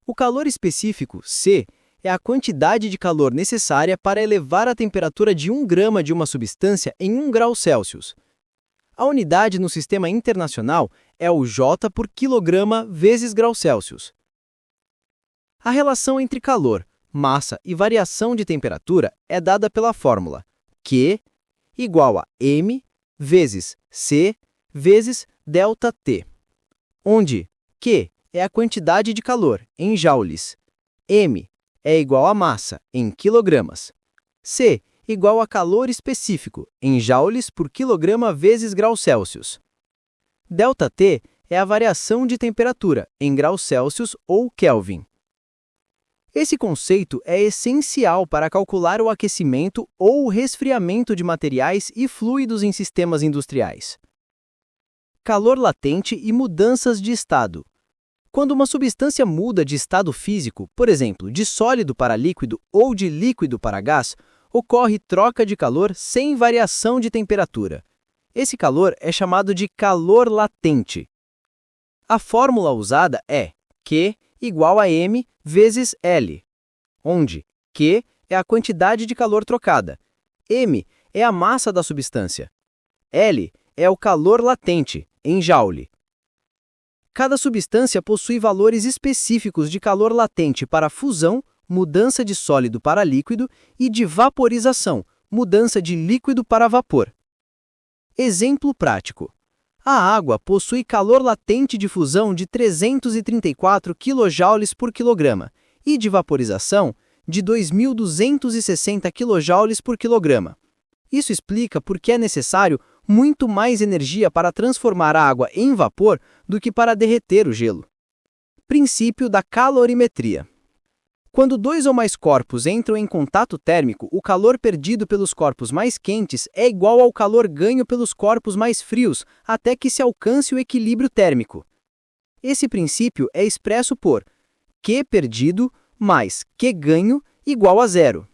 O calor específico, C, é a quantidade de calor necessária para elevar a temperatura de 1 grama de uma substância em 1 grau Celsius. A unidade no sistema internacional é o J por quilograma vezes grau Celsius. A relação entre calor, massa e variação de temperatura é dada pela fórmula Q igual a m vezes C vezes ΔT, onde Q é a quantidade de calor em joules, m é igual a massa em quilogramas, C igual a calor específico em joules por quilograma vezes grau Celsius. ΔT é a variação de temperatura em graus Celsius ou Kelvin. Esse conceito é essencial para calcular o aquecimento ou o resfriamento de materiais e fluidos em sistemas industriais. Calor latente e mudanças de estado. Quando uma substância muda de estado físico, por exemplo, de sólido para líquido ou de líquido para gás, ocorre troca de calor sem variação de temperatura. Esse calor é chamado de calor latente. A fórmula usada é Q igual a m vezes L, onde Q é a quantidade de calor trocada, m é a massa da substância, L é o calor latente, em joule. Cada substância possui valores específicos de calor latente para fusão, mudança de sólido para líquido, e de vaporização, mudança de líquido para vapor. Exemplo prático. A água possui calor latente de fusão de 334 kJ por quilograma e de vaporização de 2.260 kJ por quilograma. Isso explica por que é necessário muito mais energia para transformar a água em vapor do que para derreter o gelo. Princípio da calorimetria. Quando dois ou mais corpos entram em contato térmico, o calor perdido pelos corpos mais quentes é igual ao calor ganho pelos corpos mais frios, até que se alcance o equilíbrio térmico. Esse princípio é expresso por Q perdido mais Q ganho igual a zero.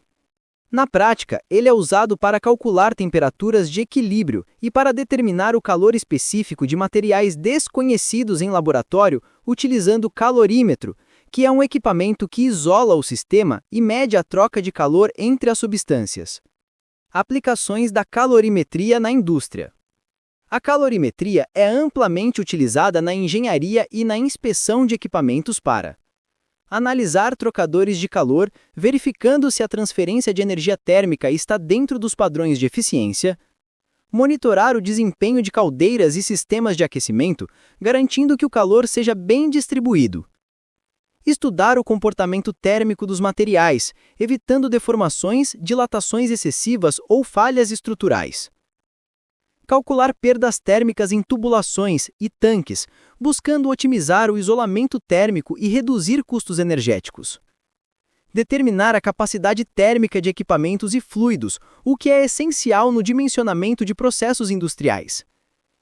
Na prática, ele é usado para calcular temperaturas de equilíbrio e para determinar o calor específico de materiais desconhecidos em laboratório utilizando o calorímetro, que é um equipamento que isola o sistema e mede a troca de calor entre as substâncias. Aplicações da calorimetria na indústria. A calorimetria é amplamente utilizada na engenharia e na inspeção de equipamentos para analisar trocadores de calor, verificando se a transferência de energia térmica está dentro dos padrões de eficiência, monitorar o desempenho de caldeiras e sistemas de aquecimento, garantindo que o calor seja bem distribuído, estudar o comportamento térmico dos materiais, evitando deformações, dilatações excessivas ou falhas estruturais. Calcular perdas térmicas em tubulações e tanques, buscando otimizar o isolamento térmico e reduzir custos energéticos. Determinar a capacidade térmica de equipamentos e fluidos, o que é essencial no dimensionamento de processos industriais.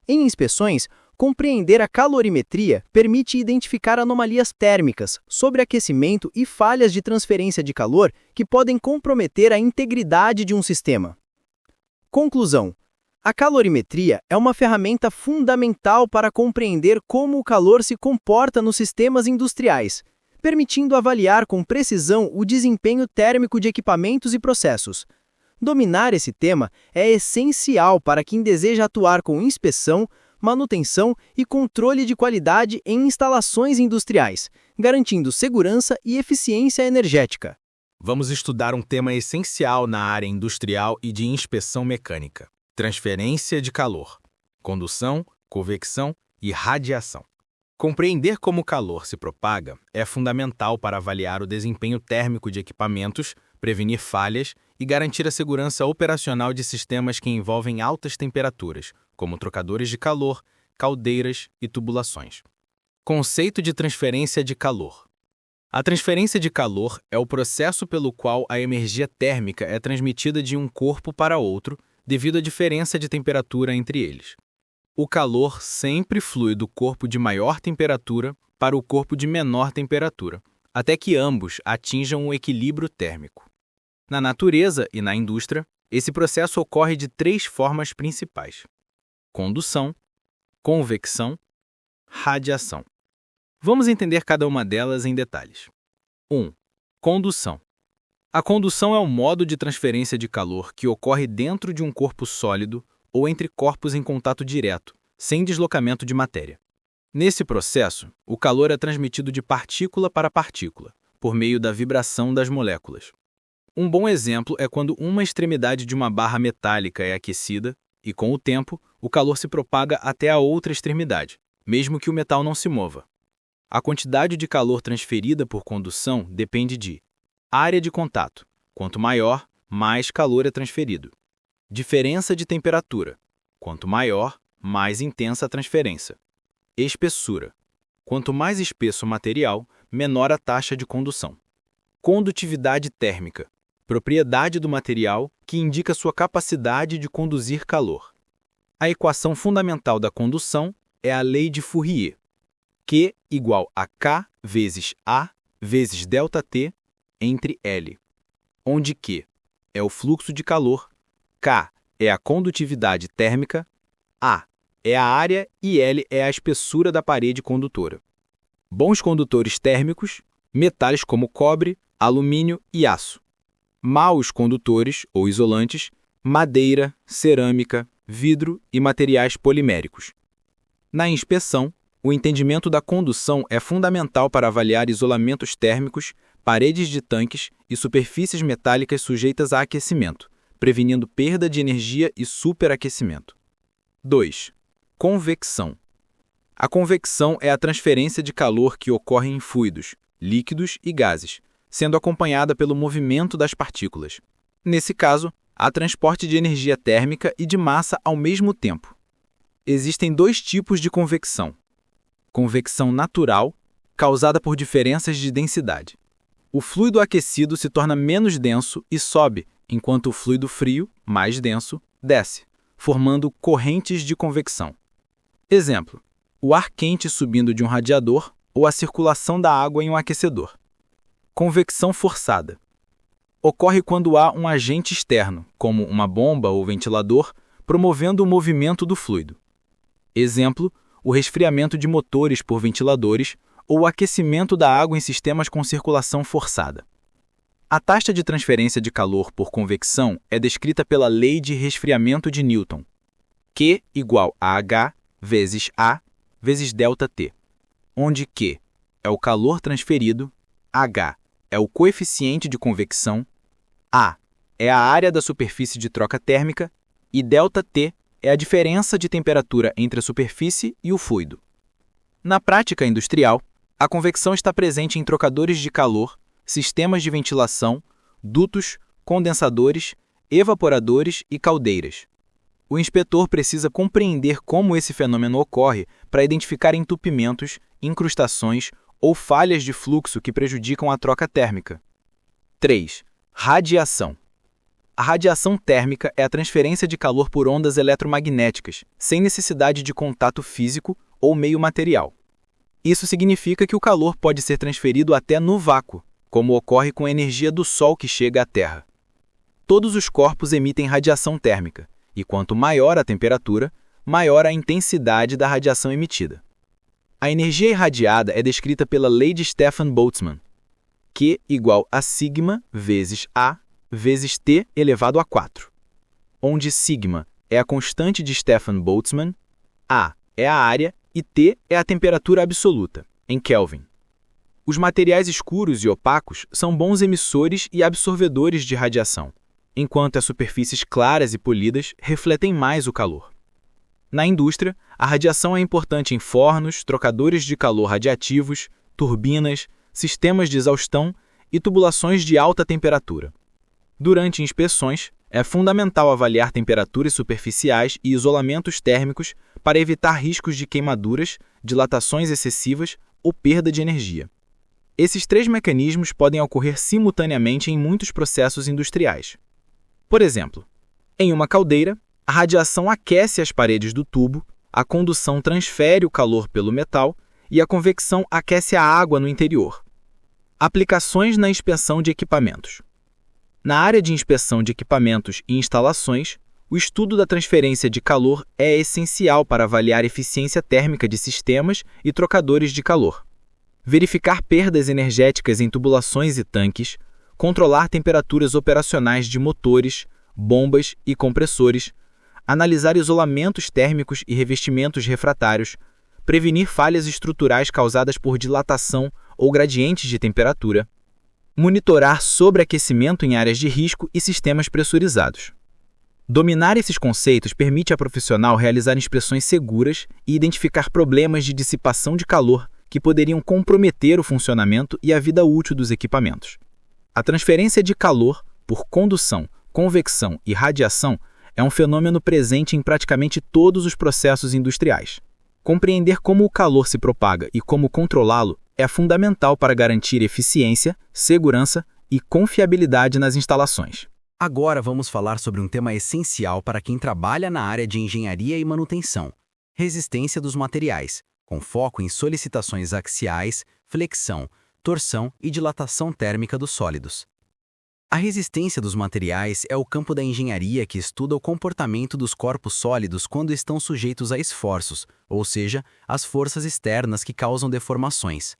Em inspeções, compreender a calorimetria permite identificar anomalias térmicas, sobreaquecimento e falhas de transferência de calor que podem comprometer a integridade de um sistema. Conclusão. A calorimetria é uma ferramenta fundamental para compreender como o calor se comporta nos sistemas industriais, permitindo avaliar com precisão o desempenho térmico de equipamentos e processos. Dominar esse tema é essencial para quem deseja atuar com inspeção, manutenção e controle de qualidade em instalações industriais, garantindo segurança e eficiência energética. Vamos estudar um tema essencial na área industrial e de inspeção mecânica: transferência de calor, condução, convecção e radiação. Compreender como o calor se propaga é fundamental para avaliar o desempenho térmico de equipamentos, prevenir falhas e garantir a segurança operacional de sistemas que envolvem altas temperaturas, como trocadores de calor, caldeiras e tubulações. Conceito de transferência de calor. A transferência de calor é o processo pelo qual a energia térmica é transmitida de um corpo para outro, devido à diferença de temperatura entre eles. O calor sempre flui do corpo de maior temperatura para o corpo de menor temperatura, até que ambos atinjam o equilíbrio térmico. Na natureza e na indústria, esse processo ocorre de 3 formas principais: condução, convecção, radiação. Vamos entender cada uma delas em detalhes. 1. Condução. A condução é o modo de transferência de calor que ocorre dentro de um corpo sólido ou entre corpos em contato direto, sem deslocamento de matéria. Nesse processo, o calor é transmitido de partícula para partícula, por meio da vibração das moléculas. Um bom exemplo é quando uma extremidade de uma barra metálica é aquecida e, com o tempo, o calor se propaga até a outra extremidade, mesmo que o metal não se mova. A quantidade de calor transferida por condução depende de área de contato. Quanto maior, mais calor é transferido. Diferença de temperatura. Quanto maior, mais intensa a transferência. Espessura. Quanto mais espesso o material, menor a taxa de condução. Condutividade térmica. Propriedade do material que indica sua capacidade de conduzir calor. A equação fundamental da condução é a lei de Fourier. Q igual a K vezes A vezes ΔT entre L, onde Q é o fluxo de calor, K é a condutividade térmica, A é a área e L é a espessura da parede condutora. Bons condutores térmicos, metais como cobre, alumínio e aço. Maus condutores ou isolantes, madeira, cerâmica, vidro e materiais poliméricos. Na inspeção, o entendimento da condução é fundamental para avaliar isolamentos térmicos, paredes de tanques e superfícies metálicas sujeitas a aquecimento, prevenindo perda de energia e superaquecimento. 2. Convecção. A convecção é a transferência de calor que ocorre em fluidos, líquidos e gases, sendo acompanhada pelo movimento das partículas. Nesse caso, há transporte de energia térmica e de massa ao mesmo tempo. Existem 2 tipos de convecção: convecção natural, causada por diferenças de densidade. O fluido aquecido se torna menos denso e sobe, enquanto o fluido frio, mais denso, desce, formando correntes de convecção. Exemplo: o ar quente subindo de um radiador ou a circulação da água em um aquecedor. Convecção forçada. Ocorre quando há um agente externo, como uma bomba ou ventilador, promovendo o movimento do fluido. Exemplo: o resfriamento de motores por ventiladores ou o aquecimento da água em sistemas com circulação forçada. A taxa de transferência de calor por convecção é descrita pela lei de resfriamento de Newton, Q igual a H vezes A vezes ΔT, onde Q é o calor transferido, H é o coeficiente de convecção, A é a área da superfície de troca térmica e ΔT é a diferença de temperatura entre a superfície e o fluido. Na prática industrial, a convecção está presente em trocadores de calor, sistemas de ventilação, dutos, condensadores, evaporadores e caldeiras. O inspetor precisa compreender como esse fenômeno ocorre para identificar entupimentos, incrustações ou falhas de fluxo que prejudicam a troca térmica. 3. Radiação. A radiação térmica é a transferência de calor por ondas eletromagnéticas, sem necessidade de contato físico ou meio material. Isso significa que o calor pode ser transferido até no vácuo, como ocorre com a energia do Sol que chega à Terra. Todos os corpos emitem radiação térmica, e quanto maior a temperatura, maior a intensidade da radiação emitida. A energia irradiada é descrita pela lei de Stefan Boltzmann, Q igual a sigma vezes A vezes T elevado a 4, onde sigma é a constante de Stefan Boltzmann, A é a área e T é a temperatura absoluta, em Kelvin. Os materiais escuros e opacos são bons emissores e absorvedores de radiação, enquanto as superfícies claras e polidas refletem mais o calor. Na indústria, a radiação é importante em fornos, trocadores de calor radiativos, turbinas, sistemas de exaustão e tubulações de alta temperatura. Durante inspeções, é fundamental avaliar temperaturas superficiais e isolamentos térmicos para evitar riscos de queimaduras, dilatações excessivas ou perda de energia. Esses três mecanismos podem ocorrer simultaneamente em muitos processos industriais. Por exemplo, em uma caldeira, a radiação aquece as paredes do tubo, a condução transfere o calor pelo metal e a convecção aquece a água no interior. Aplicações na inspeção de equipamentos. Na área de inspeção de equipamentos e instalações, o estudo da transferência de calor é essencial para avaliar a eficiência térmica de sistemas e trocadores de calor. Verificar perdas energéticas em tubulações e tanques, controlar temperaturas operacionais de motores, bombas e compressores, analisar isolamentos térmicos e revestimentos refratários, prevenir falhas estruturais causadas por dilatação ou gradientes de temperatura, monitorar sobreaquecimento em áreas de risco e sistemas pressurizados. Dominar esses conceitos permite a profissional realizar inspeções seguras e identificar problemas de dissipação de calor que poderiam comprometer o funcionamento e a vida útil dos equipamentos. A transferência de calor por condução, convecção e radiação é um fenômeno presente em praticamente todos os processos industriais. Compreender como o calor se propaga e como controlá-lo é fundamental para garantir eficiência, segurança e confiabilidade nas instalações. Agora vamos falar sobre um tema essencial para quem trabalha na área de engenharia e manutenção: resistência dos materiais, com foco em solicitações axiais, flexão, torção e dilatação térmica dos sólidos. A resistência dos materiais é o campo da engenharia que estuda o comportamento dos corpos sólidos quando estão sujeitos a esforços, ou seja, as forças externas que causam deformações.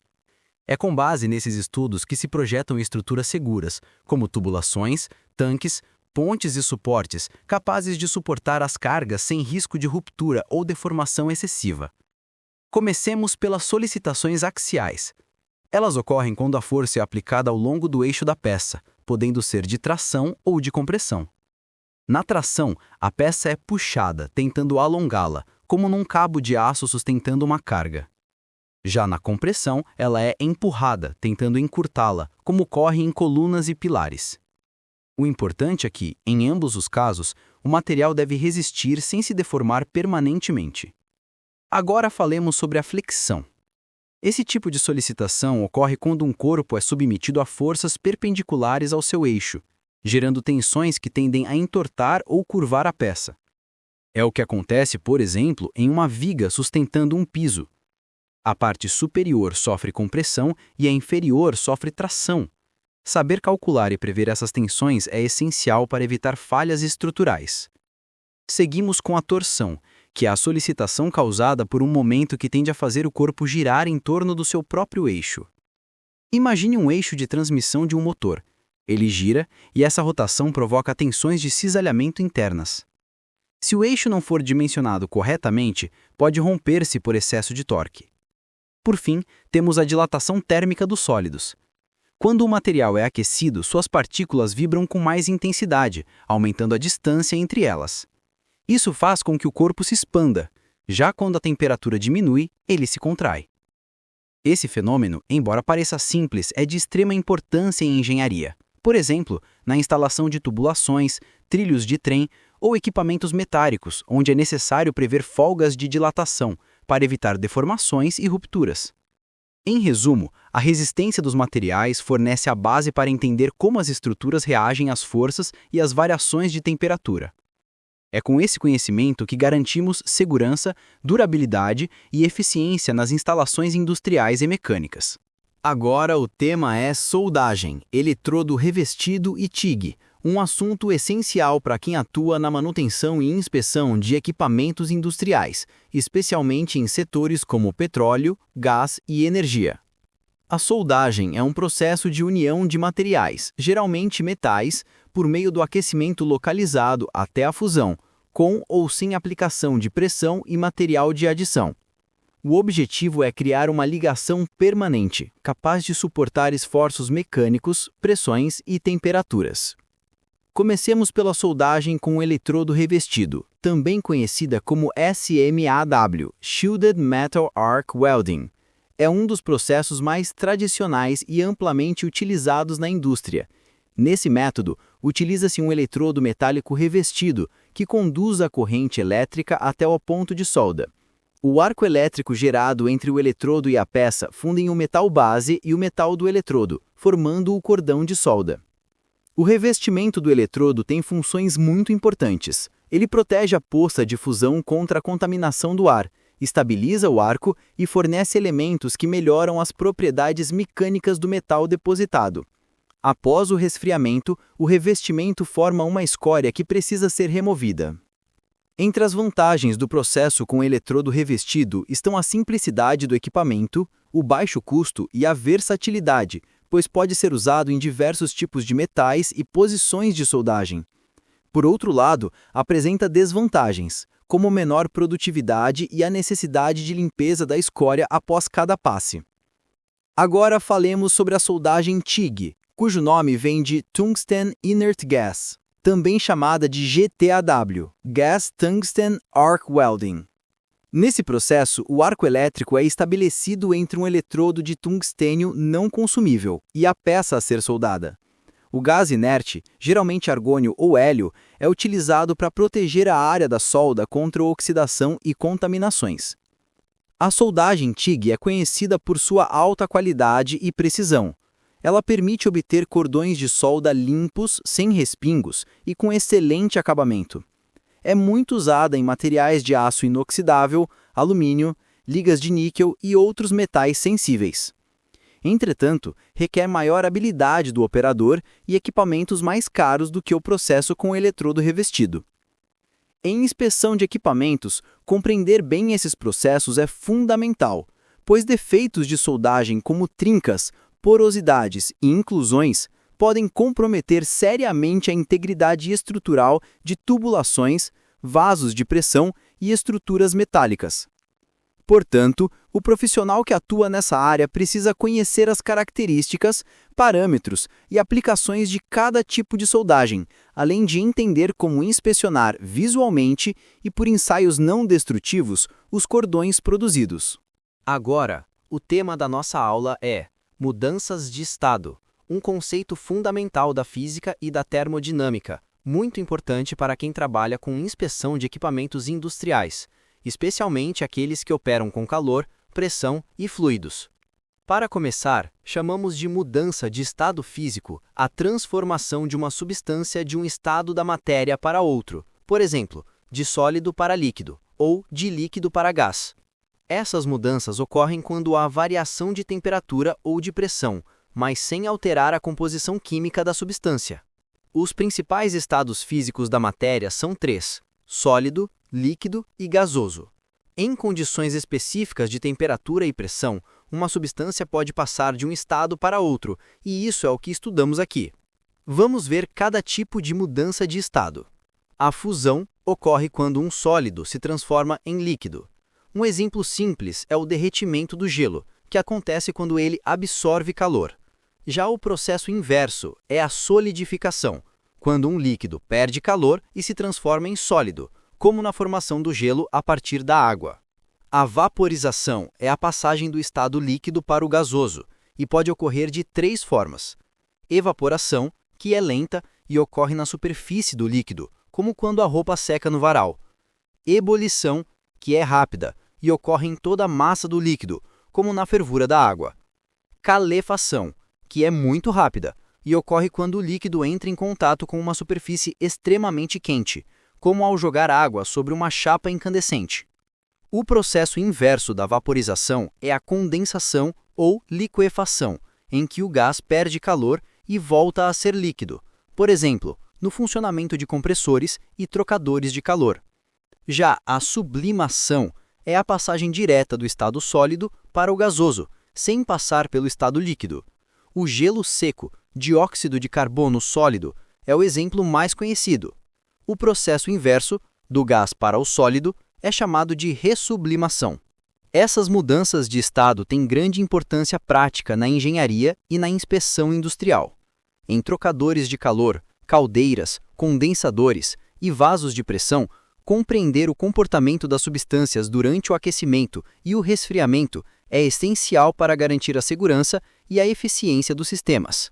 É com base nesses estudos que se projetam estruturas seguras, como tubulações, tanques, pontes e suportes, capazes de suportar as cargas sem risco de ruptura ou deformação excessiva. Comecemos pelas solicitações axiais. Elas ocorrem quando a força é aplicada ao longo do eixo da peça, podendo ser de tração ou de compressão. Na tração, a peça é puxada, tentando alongá-la, como num cabo de aço sustentando uma carga. Já na compressão, ela é empurrada, tentando encurtá-la, como ocorre em colunas e pilares. O importante é que, em ambos os casos, o material deve resistir sem se deformar permanentemente. Agora falemos sobre a flexão. Esse tipo de solicitação ocorre quando um corpo é submetido a forças perpendiculares ao seu eixo, gerando tensões que tendem a entortar ou curvar a peça. É o que acontece, por exemplo, em uma viga sustentando um piso. A parte superior sofre compressão e a inferior sofre tração. Saber calcular e prever essas tensões é essencial para evitar falhas estruturais. Seguimos com a torção, que é a solicitação causada por um momento que tende a fazer o corpo girar em torno do seu próprio eixo. Imagine um eixo de transmissão de um motor. Ele gira e essa rotação provoca tensões de cisalhamento internas. Se o eixo não for dimensionado corretamente, pode romper-se por excesso de torque. Por fim, temos a dilatação térmica dos sólidos. Quando o material é aquecido, suas partículas vibram com mais intensidade, aumentando a distância entre elas. Isso faz com que o corpo se expanda. Já quando a temperatura diminui, ele se contrai. Esse fenômeno, embora pareça simples, é de extrema importância em engenharia. Por exemplo, na instalação de tubulações, trilhos de trem ou equipamentos metálicos, onde é necessário prever folgas de dilatação para evitar deformações e rupturas. Em resumo, a resistência dos materiais fornece a base para entender como as estruturas reagem às forças e às variações de temperatura. É com esse conhecimento que garantimos segurança, durabilidade e eficiência nas instalações industriais e mecânicas. Agora o tema é soldagem, eletrodo revestido e TIG, um assunto essencial para quem atua na manutenção e inspeção de equipamentos industriais, especialmente em setores como petróleo, gás e energia. A soldagem é um processo de união de materiais, geralmente metais, por meio do aquecimento localizado até a fusão, com ou sem aplicação de pressão e material de adição. O objetivo é criar uma ligação permanente, capaz de suportar esforços mecânicos, pressões e temperaturas. Comecemos pela soldagem com o eletrodo revestido, também conhecida como SMAW, Shielded Metal Arc Welding. É um dos processos mais tradicionais e amplamente utilizados na indústria. Nesse método, utiliza-se um eletrodo metálico revestido que conduz a corrente elétrica até o ponto de solda. O arco elétrico gerado entre o eletrodo e a peça fundem o metal base e o metal do eletrodo, formando o cordão de solda. O revestimento do eletrodo tem funções muito importantes. Ele protege a poça de fusão contra a contaminação do ar, estabiliza o arco e fornece elementos que melhoram as propriedades mecânicas do metal depositado. Após o resfriamento, o revestimento forma uma escória que precisa ser removida. Entre as vantagens do processo com eletrodo revestido estão a simplicidade do equipamento, o baixo custo e a versatilidade, pois pode ser usado em diversos tipos de metais e posições de soldagem. Por outro lado, apresenta desvantagens, como menor produtividade e a necessidade de limpeza da escória após cada passe. Agora falemos sobre a soldagem TIG, cujo nome vem de Tungsten Inert Gas, também chamada de GTAW, Gas Tungsten Arc Welding. Nesse processo, o arco elétrico é estabelecido entre um eletrodo de tungstênio não consumível e a peça a ser soldada. O gás inerte, geralmente argônio ou hélio, é utilizado para proteger a área da solda contra oxidação e contaminações. A soldagem TIG é conhecida por sua alta qualidade e precisão. Ela permite obter cordões de solda limpos, sem respingos e com excelente acabamento. É muito usada em materiais de aço inoxidável, alumínio, ligas de níquel e outros metais sensíveis. Entretanto, requer maior habilidade do operador e equipamentos mais caros do que o processo com eletrodo revestido. Em inspeção de equipamentos, compreender bem esses processos é fundamental, pois defeitos de soldagem como trincas, porosidades e inclusões podem comprometer seriamente a integridade estrutural de tubulações, vasos de pressão e estruturas metálicas. Portanto, o profissional que atua nessa área precisa conhecer as características, parâmetros e aplicações de cada tipo de soldagem, além de entender como inspecionar visualmente e por ensaios não destrutivos os cordões produzidos. Agora, o tema da nossa aula é mudanças de estado, um conceito fundamental da física e da termodinâmica, muito importante para quem trabalha com inspeção de equipamentos industriais, especialmente aqueles que operam com calor, pressão e fluidos. Para começar, chamamos de mudança de estado físico a transformação de uma substância de um estado da matéria para outro, por exemplo, de sólido para líquido ou de líquido para gás. Essas mudanças ocorrem quando há variação de temperatura ou de pressão, mas sem alterar a composição química da substância. Os principais estados físicos da matéria são três: sólido, líquido e gasoso. Em condições específicas de temperatura e pressão, uma substância pode passar de um estado para outro, e isso é o que estudamos aqui. Vamos ver cada tipo de mudança de estado. A fusão ocorre quando um sólido se transforma em líquido. Um exemplo simples é o derretimento do gelo, que acontece quando ele absorve calor. Já o processo inverso é a solidificação, quando um líquido perde calor e se transforma em sólido, como na formação do gelo a partir da água. A vaporização é a passagem do estado líquido para o gasoso e pode ocorrer de três formas: evaporação, que é lenta e ocorre na superfície do líquido, como quando a roupa seca no varal; ebulição, que é rápida e ocorre em toda a massa do líquido, como na fervura da água; calefação, que é muito rápida e ocorre quando o líquido entra em contato com uma superfície extremamente quente, como ao jogar água sobre uma chapa incandescente. O processo inverso da vaporização é a condensação ou liquefação, em que o gás perde calor e volta a ser líquido, por exemplo, no funcionamento de compressores e trocadores de calor. Já a sublimação é a passagem direta do estado sólido para o gasoso, sem passar pelo estado líquido. O gelo seco, dióxido de carbono sólido, é o exemplo mais conhecido. O processo inverso, do gás para o sólido, é chamado de ressublimação. Essas mudanças de estado têm grande importância prática na engenharia e na inspeção industrial. Em trocadores de calor, caldeiras, condensadores e vasos de pressão, compreender o comportamento das substâncias durante o aquecimento e o resfriamento é essencial para garantir a segurança e a eficiência dos sistemas.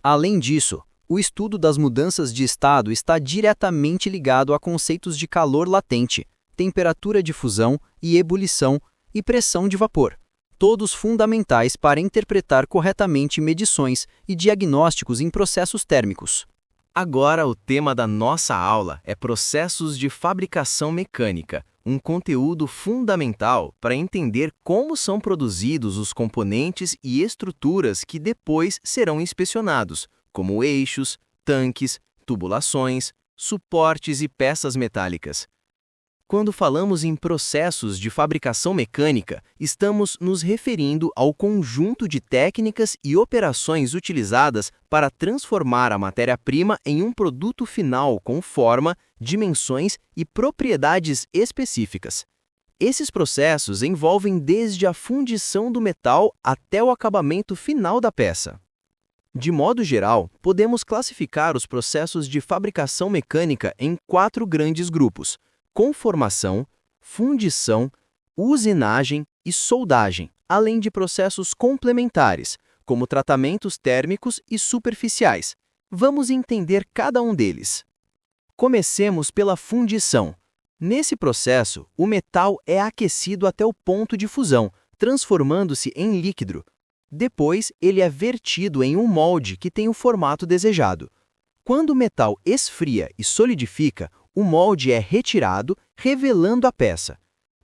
Além disso, o estudo das mudanças de estado está diretamente ligado a conceitos de calor latente, temperatura de fusão e ebulição e pressão de vapor, todos fundamentais para interpretar corretamente medições e diagnósticos em processos térmicos. Agora o tema da nossa aula é processos de fabricação mecânica, um conteúdo fundamental para entender como são produzidos os componentes e estruturas que depois serão inspecionados, como eixos, tanques, tubulações, suportes e peças metálicas. Quando falamos em processos de fabricação mecânica, estamos nos referindo ao conjunto de técnicas e operações utilizadas para transformar a matéria-prima em um produto final com forma, dimensões e propriedades específicas. Esses processos envolvem desde a fundição do metal até o acabamento final da peça. De modo geral, podemos classificar os processos de fabricação mecânica em 4 grandes grupos: conformação, fundição, usinagem e soldagem, além de processos complementares, como tratamentos térmicos e superficiais. Vamos entender cada um deles. Comecemos pela fundição. Nesse processo, o metal é aquecido até o ponto de fusão, transformando-se em líquido. Depois, ele é vertido em um molde que tem o formato desejado. Quando o metal esfria e solidifica, o molde é retirado, revelando a peça.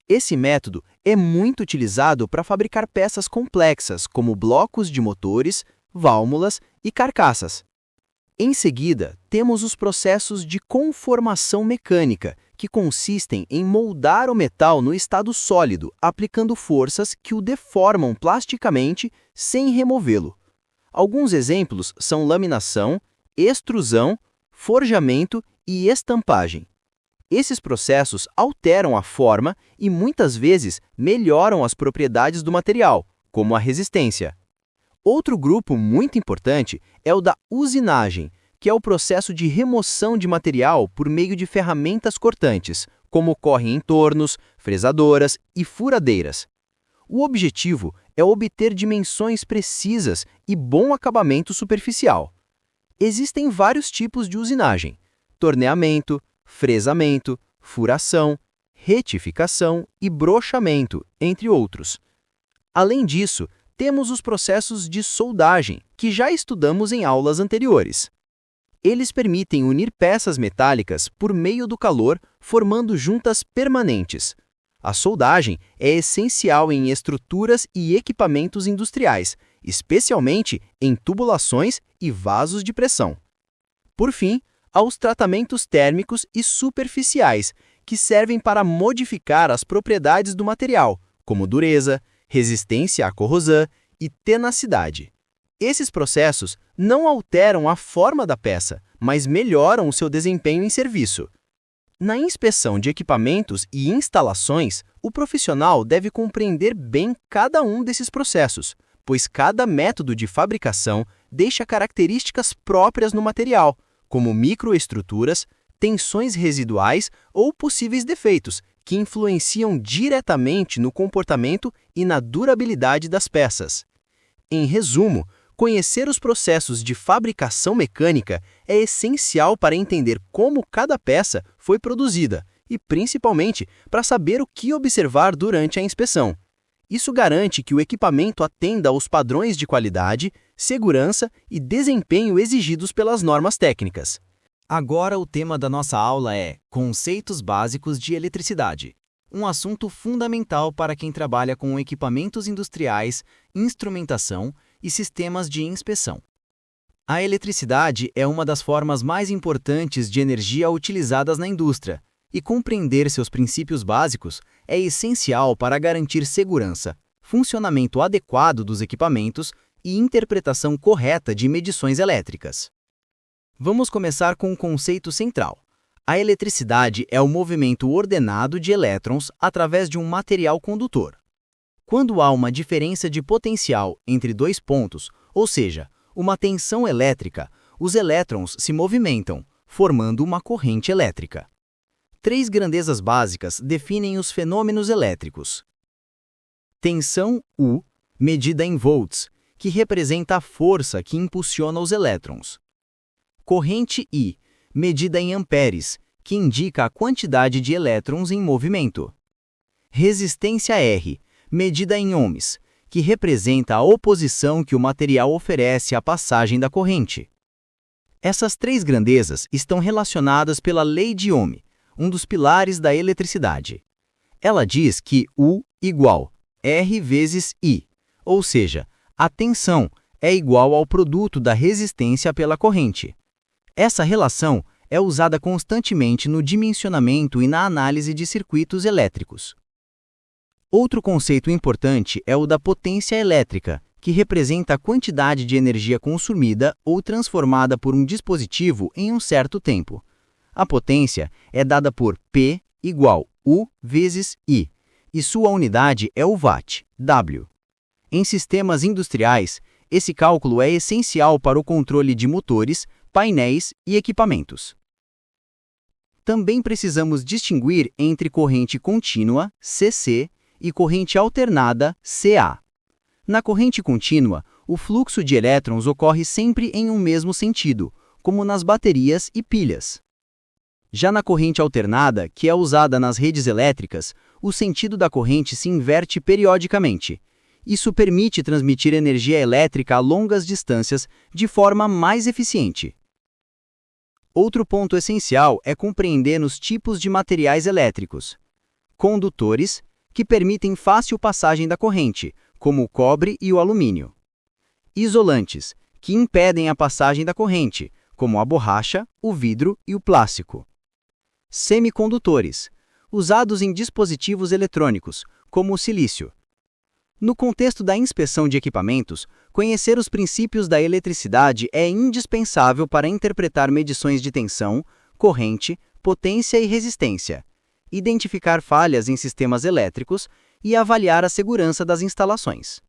Esse método é muito utilizado para fabricar peças complexas, como blocos de motores, válvulas e carcaças. Em seguida, temos os processos de conformação mecânica, que consistem em moldar o metal no estado sólido, aplicando forças que o deformam plasticamente sem removê-lo. Alguns exemplos são laminação, extrusão, forjamento e estampagem. Esses processos alteram a forma e muitas vezes melhoram as propriedades do material, como a resistência. Outro grupo muito importante é o da usinagem, que é o processo de remoção de material por meio de ferramentas cortantes, como ocorre em tornos, fresadoras e furadeiras. O objetivo é obter dimensões precisas e bom acabamento superficial. Existem vários tipos de usinagem: torneamento, fresamento, furação, retificação e brochamento, entre outros. Além disso, Temos os processos de soldagem, que já estudamos em aulas anteriores. Eles permitem unir peças metálicas por meio do calor, formando juntas permanentes. A soldagem é essencial em estruturas e equipamentos industriais, especialmente em tubulações e vasos de pressão. Por fim, há os tratamentos térmicos e superficiais, que servem para modificar as propriedades do material, como dureza, resistência à corrosão e tenacidade. Esses processos não alteram a forma da peça, mas melhoram o seu desempenho em serviço. Na inspeção de equipamentos e instalações, o profissional deve compreender bem cada um desses processos, pois cada método de fabricação deixa características próprias no material, como microestruturas, tensões residuais ou possíveis defeitos, que influenciam diretamente no comportamento e na durabilidade das peças. Em resumo, conhecer os processos de fabricação mecânica é essencial para entender como cada peça foi produzida e, principalmente, para saber o que observar durante a inspeção. Isso garante que o equipamento atenda aos padrões de qualidade, segurança e desempenho exigidos pelas normas técnicas. Agora o tema da nossa aula é Conceitos Básicos de Eletricidade, um assunto fundamental para quem trabalha com equipamentos industriais, instrumentação e sistemas de inspeção. A eletricidade é uma das formas mais importantes de energia utilizadas na indústria, e compreender seus princípios básicos é essencial para garantir segurança, funcionamento adequado dos equipamentos e interpretação correta de medições elétricas. Vamos começar com um conceito central. A eletricidade é o movimento ordenado de elétrons através de um material condutor. Quando há uma diferença de potencial entre dois pontos, ou seja, uma tensão elétrica, os elétrons se movimentam, formando uma corrente elétrica. Três grandezas básicas definem os fenômenos elétricos. Tensão U, medida em volts, que representa a força que impulsiona os elétrons. Corrente I, medida em amperes, que indica a quantidade de elétrons em movimento. Resistência R, medida em ohms, que representa a oposição que o material oferece à passagem da corrente. Essas três grandezas estão relacionadas pela lei de Ohm, um dos pilares da eletricidade. Ela diz que U igual R vezes I, ou seja, a tensão é igual ao produto da resistência pela corrente. Essa relação é usada constantemente no dimensionamento e na análise de circuitos elétricos. Outro conceito importante é o da potência elétrica, que representa a quantidade de energia consumida ou transformada por um dispositivo em um certo tempo. A potência é dada por P igual U vezes I, e sua unidade é o watt, W. Em sistemas industriais, esse cálculo é essencial para o controle de motores, painéis e equipamentos. Também precisamos distinguir entre corrente contínua, CC, e corrente alternada, CA. Na corrente contínua, o fluxo de elétrons ocorre sempre em um mesmo sentido, como nas baterias e pilhas. Já na corrente alternada, que é usada nas redes elétricas, o sentido da corrente se inverte periodicamente. Isso permite transmitir energia elétrica a longas distâncias de forma mais eficiente. Outro ponto essencial é compreender os tipos de materiais elétricos. Condutores, que permitem fácil passagem da corrente, como o cobre e o alumínio. Isolantes, que impedem a passagem da corrente, como a borracha, o vidro e o plástico. Semicondutores, usados em dispositivos eletrônicos, como o silício. No contexto da inspeção de equipamentos, conhecer os princípios da eletricidade é indispensável para interpretar medições de tensão, corrente, potência e resistência, identificar falhas em sistemas elétricos e avaliar a segurança das instalações.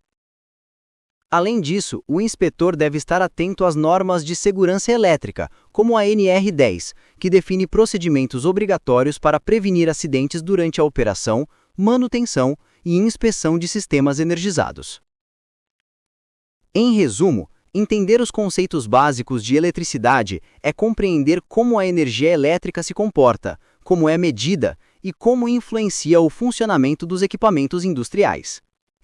Além disso, o inspetor deve estar atento às normas de segurança elétrica, como a NR10, que define procedimentos obrigatórios para prevenir acidentes durante a operação, manutenção e inspeção de sistemas energizados. Em resumo, entender os conceitos básicos de eletricidade é compreender como a energia elétrica se comporta, como é medida e como influencia o funcionamento dos equipamentos industriais.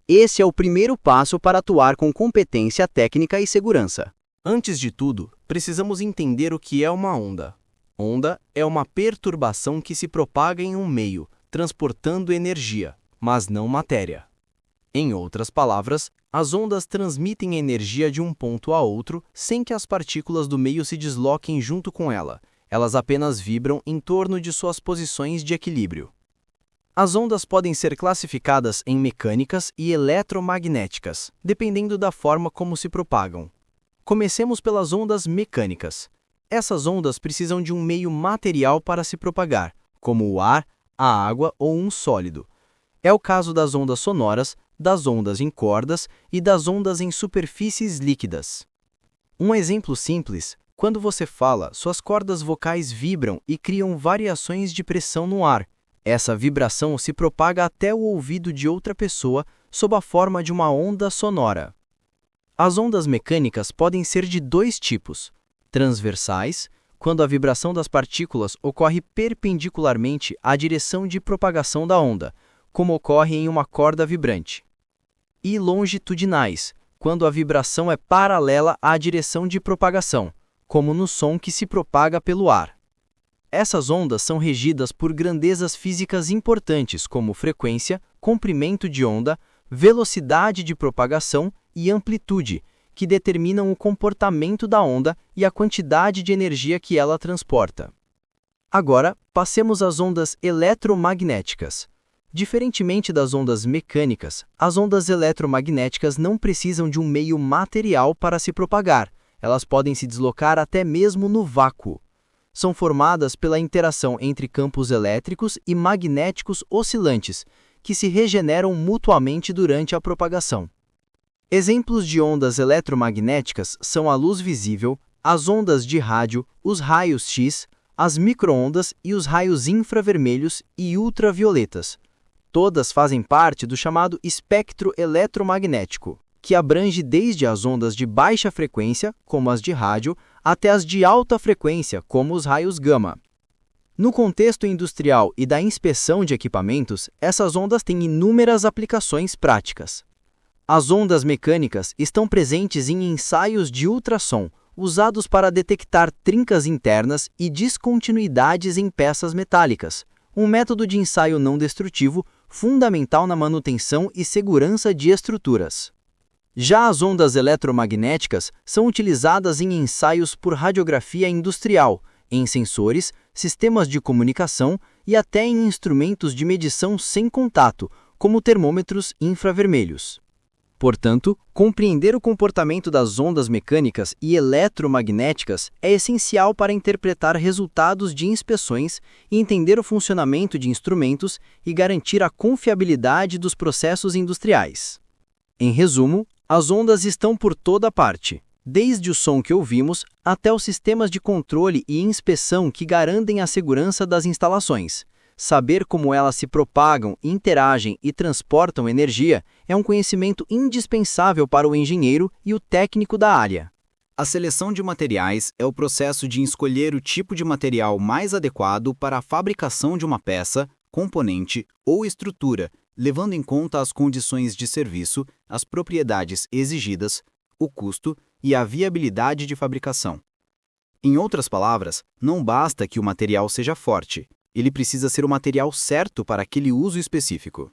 Esse é o primeiro passo para atuar com competência técnica e segurança. Antes de tudo, precisamos entender o que é uma onda. Onda é uma perturbação que se propaga em um meio, transportando energia, mas não matéria. Em outras palavras, as ondas transmitem energia de um ponto a outro sem que as partículas do meio se desloquem junto com ela. Elas apenas vibram em torno de suas posições de equilíbrio. As ondas podem ser classificadas em mecânicas e eletromagnéticas, dependendo da forma como se propagam. Comecemos pelas ondas mecânicas. Essas ondas precisam de um meio material para se propagar, como o ar, a água ou um sólido. É o caso das ondas sonoras, das ondas em cordas e das ondas em superfícies líquidas. Um exemplo simples: quando você fala, suas cordas vocais vibram e criam variações de pressão no ar. Essa vibração se propaga até o ouvido de outra pessoa sob a forma de uma onda sonora. As ondas mecânicas podem ser de dois tipos: transversais, quando a vibração das partículas ocorre perpendicularmente à direção de propagação da onda, como ocorre em uma corda vibrante, e longitudinais, quando a vibração é paralela à direção de propagação, como no som que se propaga pelo ar. Essas ondas são regidas por grandezas físicas importantes como frequência, comprimento de onda, velocidade de propagação e amplitude, que determinam o comportamento da onda e a quantidade de energia que ela transporta. Agora, passemos às ondas eletromagnéticas. Diferentemente das ondas mecânicas, as ondas eletromagnéticas não precisam de um meio material para se propagar. Elas podem se deslocar até mesmo no vácuo. São formadas pela interação entre campos elétricos e magnéticos oscilantes, que se regeneram mutuamente durante a propagação. Exemplos de ondas eletromagnéticas são a luz visível, as ondas de rádio, os raios X, as microondas e os raios infravermelhos e ultravioletas. Todas fazem parte do chamado espectro eletromagnético, que abrange desde as ondas de baixa frequência, como as de rádio, até as de alta frequência, como os raios gama. No contexto industrial e da inspeção de equipamentos, essas ondas têm inúmeras aplicações práticas. As ondas mecânicas estão presentes em ensaios de ultrassom, usados para detectar trincas internas e descontinuidades em peças metálicas, um método de ensaio não destrutivo fundamental na manutenção e segurança de estruturas. Já as ondas eletromagnéticas são utilizadas em ensaios por radiografia industrial, em sensores, sistemas de comunicação e até em instrumentos de medição sem contato, como termômetros infravermelhos. Portanto, compreender o comportamento das ondas mecânicas e eletromagnéticas é essencial para interpretar resultados de inspeções e entender o funcionamento de instrumentos e garantir a confiabilidade dos processos industriais. Em resumo, as ondas estão por toda parte, desde o som que ouvimos até os sistemas de controle e inspeção que garantem a segurança das instalações. Saber como elas se propagam, interagem e transportam energia é um conhecimento indispensável para o engenheiro e o técnico da área. A seleção de materiais é o processo de escolher o tipo de material mais adequado para a fabricação de uma peça, componente ou estrutura, levando em conta as condições de serviço, as propriedades exigidas, o custo e a viabilidade de fabricação. Em outras palavras, não basta que o material seja forte, ele precisa ser o material certo para aquele uso específico.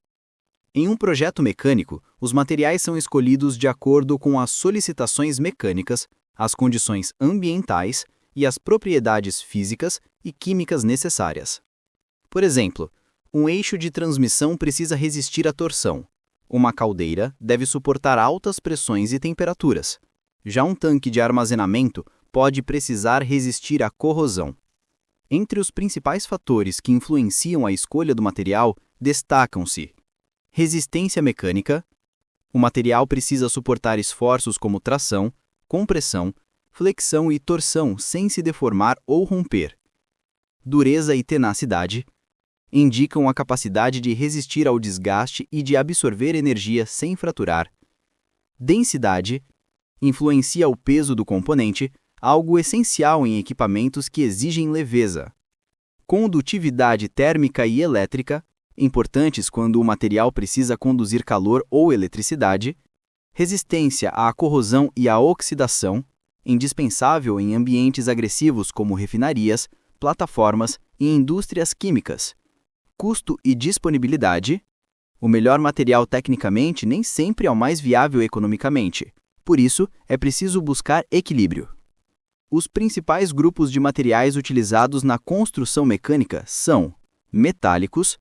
Em um projeto mecânico, os materiais são escolhidos de acordo com as solicitações mecânicas, as condições ambientais e as propriedades físicas e químicas necessárias. Por exemplo, um eixo de transmissão precisa resistir à torção. Uma caldeira deve suportar altas pressões e temperaturas. Já um tanque de armazenamento pode precisar resistir à corrosão. Entre os principais fatores que influenciam a escolha do material, destacam-se: resistência mecânica. O material precisa suportar esforços como tração, compressão, flexão e torção sem se deformar ou romper. Dureza e tenacidade indicam a capacidade de resistir ao desgaste e de absorver energia sem fraturar. Densidade influencia o peso do componente, algo essencial em equipamentos que exigem leveza. Condutividade térmica e elétrica importantes quando o material precisa conduzir calor ou eletricidade, resistência à corrosão e à oxidação, indispensável em ambientes agressivos como refinarias, plataformas e indústrias químicas, custo e disponibilidade. O melhor material tecnicamente nem sempre é o mais viável economicamente, por isso é preciso buscar equilíbrio. Os principais grupos de materiais utilizados na construção mecânica são metálicos,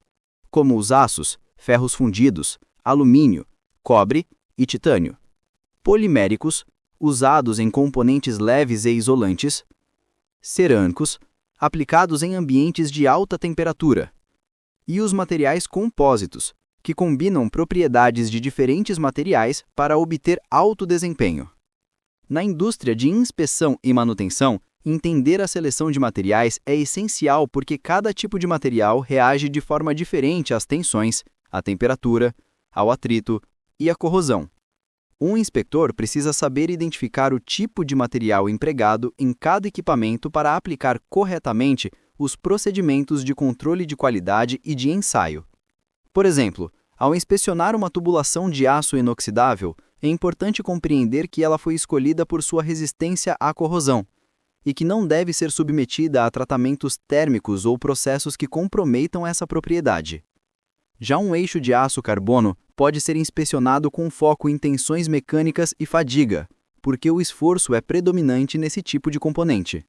como os aços, ferros fundidos, alumínio, cobre e titânio; poliméricos, usados em componentes leves e isolantes; cerâmicos, aplicados em ambientes de alta temperatura; e os materiais compósitos, que combinam propriedades de diferentes materiais para obter alto desempenho. Na indústria de inspeção e manutenção, entender a seleção de materiais é essencial porque cada tipo de material reage de forma diferente às tensões, à temperatura, ao atrito e à corrosão. Um inspetor precisa saber identificar o tipo de material empregado em cada equipamento para aplicar corretamente os procedimentos de controle de qualidade e de ensaio. Por exemplo, ao inspecionar uma tubulação de aço inoxidável, é importante compreender que ela foi escolhida por sua resistência à corrosão e que não deve ser submetida a tratamentos térmicos ou processos que comprometam essa propriedade. Já um eixo de aço carbono pode ser inspecionado com foco em tensões mecânicas e fadiga, porque o esforço é predominante nesse tipo de componente.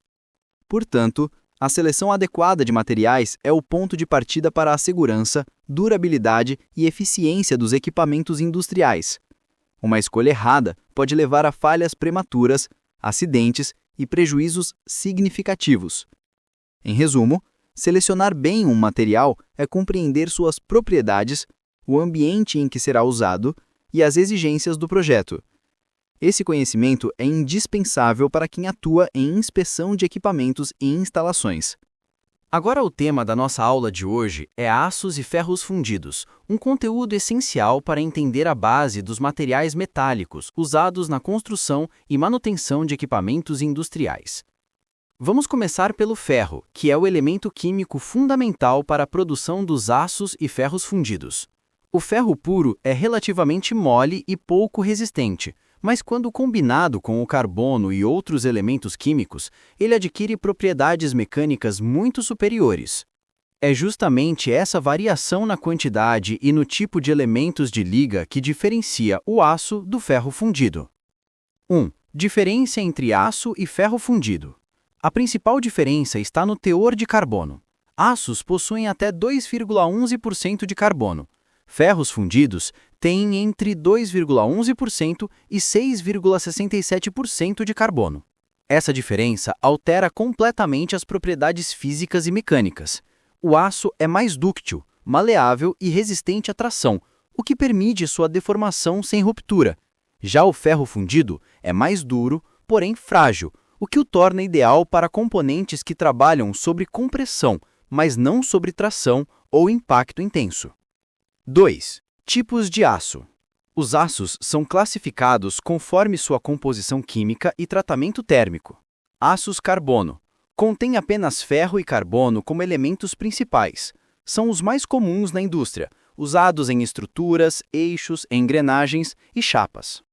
Portanto, a seleção adequada de materiais é o ponto de partida para a segurança, durabilidade e eficiência dos equipamentos industriais. Uma escolha errada pode levar a falhas prematuras, acidentes e prejuízos significativos. Em resumo, selecionar bem um material é compreender suas propriedades, o ambiente em que será usado e as exigências do projeto. Esse conhecimento é indispensável para quem atua em inspeção de equipamentos e instalações. Agora o tema da nossa aula de hoje é aços e ferros fundidos, um conteúdo essencial para entender a base dos materiais metálicos usados na construção e manutenção de equipamentos industriais. Vamos começar pelo ferro, que é o elemento químico fundamental para a produção dos aços e ferros fundidos. O ferro puro é relativamente mole e pouco resistente, mas quando combinado com o carbono e outros elementos químicos, ele adquire propriedades mecânicas muito superiores. É justamente essa variação na quantidade e no tipo de elementos de liga que diferencia o aço do ferro fundido. 1. Diferença entre aço e ferro fundido. A principal diferença está no teor de carbono. Aços possuem até 2,11% de carbono. Ferros fundidos têm entre 2,11% e 6,67% de carbono. Essa diferença altera completamente as propriedades físicas e mecânicas. O aço é mais dúctil, maleável e resistente à tração, o que permite sua deformação sem ruptura. Já o ferro fundido é mais duro, porém frágil, o que o torna ideal para componentes que trabalham sobre compressão, mas não sobre tração ou impacto intenso. 2. Tipos de aço. Os aços são classificados conforme sua composição química e tratamento térmico. Aços carbono. Contém apenas ferro e carbono como elementos principais. São os mais comuns na indústria, usados em estruturas, eixos, engrenagens e chapas.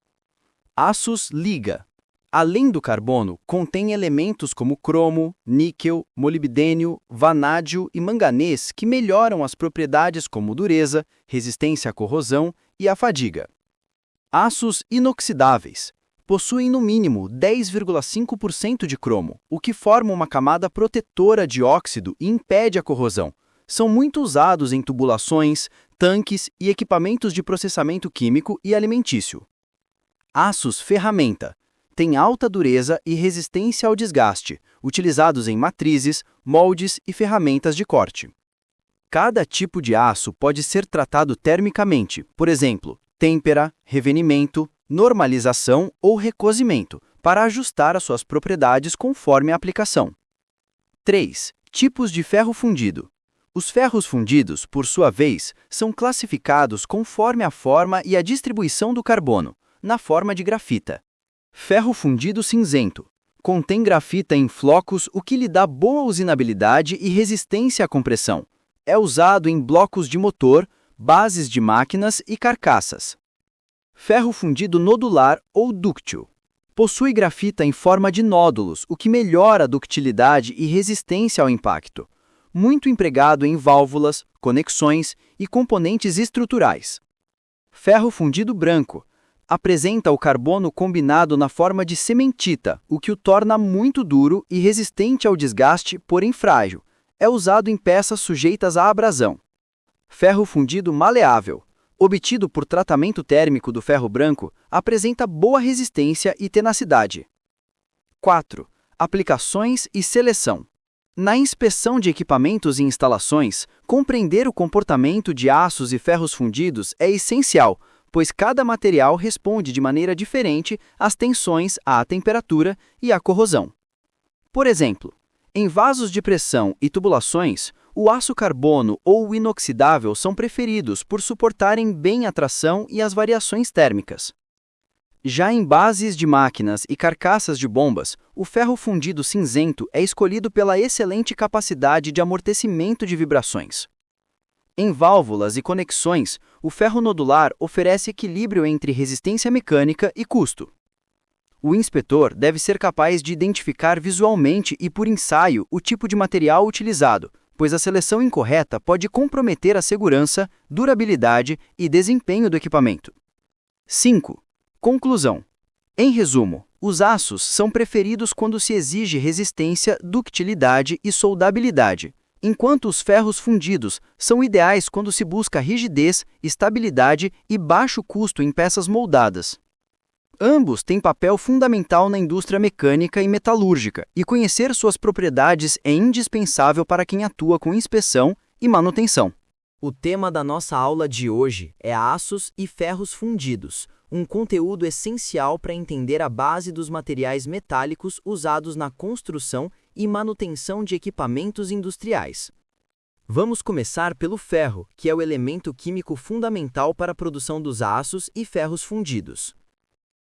Aços liga. Além do carbono, contém elementos como cromo, níquel, molibdênio, vanádio e manganês que melhoram as propriedades como dureza, resistência à corrosão e à fadiga. Aços inoxidáveis. Possuem no mínimo 10,5% de cromo, o que forma uma camada protetora de óxido e impede a corrosão. São muito usados em tubulações, tanques e equipamentos de processamento químico e alimentício. Aços ferramenta. Têm alta dureza e resistência ao desgaste, utilizados em matrizes, moldes e ferramentas de corte. Cada tipo de aço pode ser tratado termicamente, por exemplo, têmpera, revenimento, normalização ou recozimento, para ajustar as suas propriedades conforme a aplicação. 3. Tipos de ferro fundido. Os ferros fundidos, por sua vez, são classificados conforme a forma e a distribuição do carbono, na forma de grafita. Ferro fundido cinzento. Contém grafita em flocos, o que lhe dá boa usinabilidade e resistência à compressão. É usado em blocos de motor, bases de máquinas e carcaças. Ferro fundido nodular ou dúctil. Possui grafita em forma de nódulos, o que melhora a ductilidade e resistência ao impacto. Muito empregado em válvulas, conexões e componentes estruturais. Ferro fundido branco. Apresenta o carbono combinado na forma de cementita, o que o torna muito duro e resistente ao desgaste, porém frágil. É usado em peças sujeitas à abrasão. Ferro fundido maleável. Obtido por tratamento térmico do ferro branco, apresenta boa resistência e tenacidade. 4. Aplicações e seleção. Na inspeção de equipamentos e instalações, compreender o comportamento de aços e ferros fundidos é essencial, pois cada material responde de maneira diferente às tensões, à temperatura e à corrosão. Por exemplo, em vasos de pressão e tubulações, o aço carbono ou o inoxidável são preferidos por suportarem bem a tração e as variações térmicas. Já em bases de máquinas e carcaças de bombas, o ferro fundido cinzento é escolhido pela excelente capacidade de amortecimento de vibrações. Em válvulas e conexões, o ferro nodular oferece equilíbrio entre resistência mecânica e custo. O inspetor deve ser capaz de identificar visualmente e por ensaio o tipo de material utilizado, pois a seleção incorreta pode comprometer a segurança, durabilidade e desempenho do equipamento. 5. Conclusão. Em resumo, os aços são preferidos quando se exige resistência, ductilidade e soldabilidade, enquanto os ferros fundidos são ideais quando se busca rigidez, estabilidade e baixo custo em peças moldadas. Ambos têm papel fundamental na indústria mecânica e metalúrgica, e conhecer suas propriedades é indispensável para quem atua com inspeção e manutenção. O tema da nossa aula de hoje é aços e ferros fundidos, um conteúdo essencial para entender a base dos materiais metálicos usados na construção e manutenção de equipamentos industriais. Vamos começar pelo ferro, que é o elemento químico fundamental para a produção dos aços e ferros fundidos.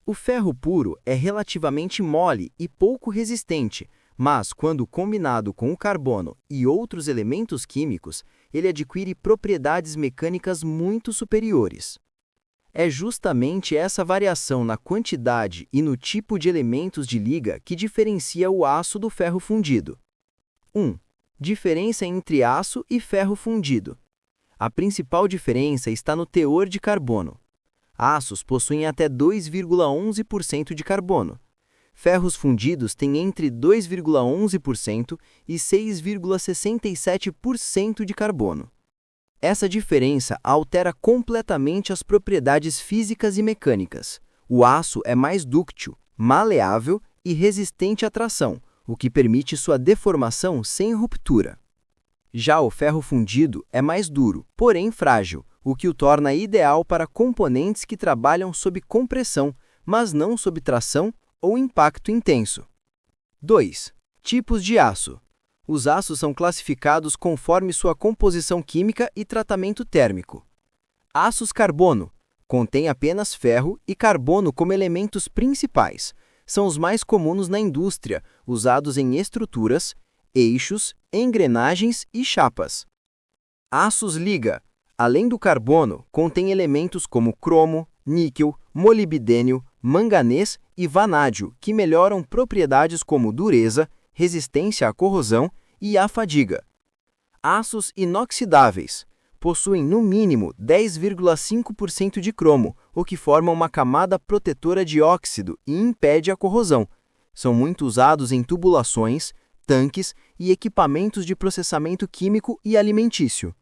O ferro puro é relativamente mole e pouco resistente, mas quando combinado com o carbono e outros elementos químicos, ele adquire propriedades mecânicas muito superiores. É justamente essa variação na quantidade e no tipo de elementos de liga que diferencia o aço do ferro fundido. 1. Diferença entre aço e ferro fundido. A principal diferença está no teor de carbono. Aços possuem até 2,11% de carbono. Ferros fundidos têm entre 2,11% e 6,67% de carbono. Essa diferença altera completamente as propriedades físicas e mecânicas. O aço é mais dúctil, maleável e resistente à tração, o que permite sua deformação sem ruptura. Já o ferro fundido é mais duro, porém frágil, o que o torna ideal para componentes que trabalham sob compressão, mas não sob tração ou impacto intenso. 2. Tipos de aço. Os aços são classificados conforme sua composição química e tratamento térmico. Aços carbono. Contém apenas ferro e carbono como elementos principais. São os mais comuns na indústria, usados em estruturas, eixos, engrenagens e chapas. Aços liga. Além do carbono, contém elementos como cromo, níquel, molibdênio, manganês e vanádio, que melhoram propriedades como dureza, resistência à corrosão e à fadiga. Aços inoxidáveis. Possuem no mínimo 10,5% de cromo, o que forma uma camada protetora de óxido e impede a corrosão. São muito usados em tubulações, tanques e equipamentos de processamento químico e alimentício.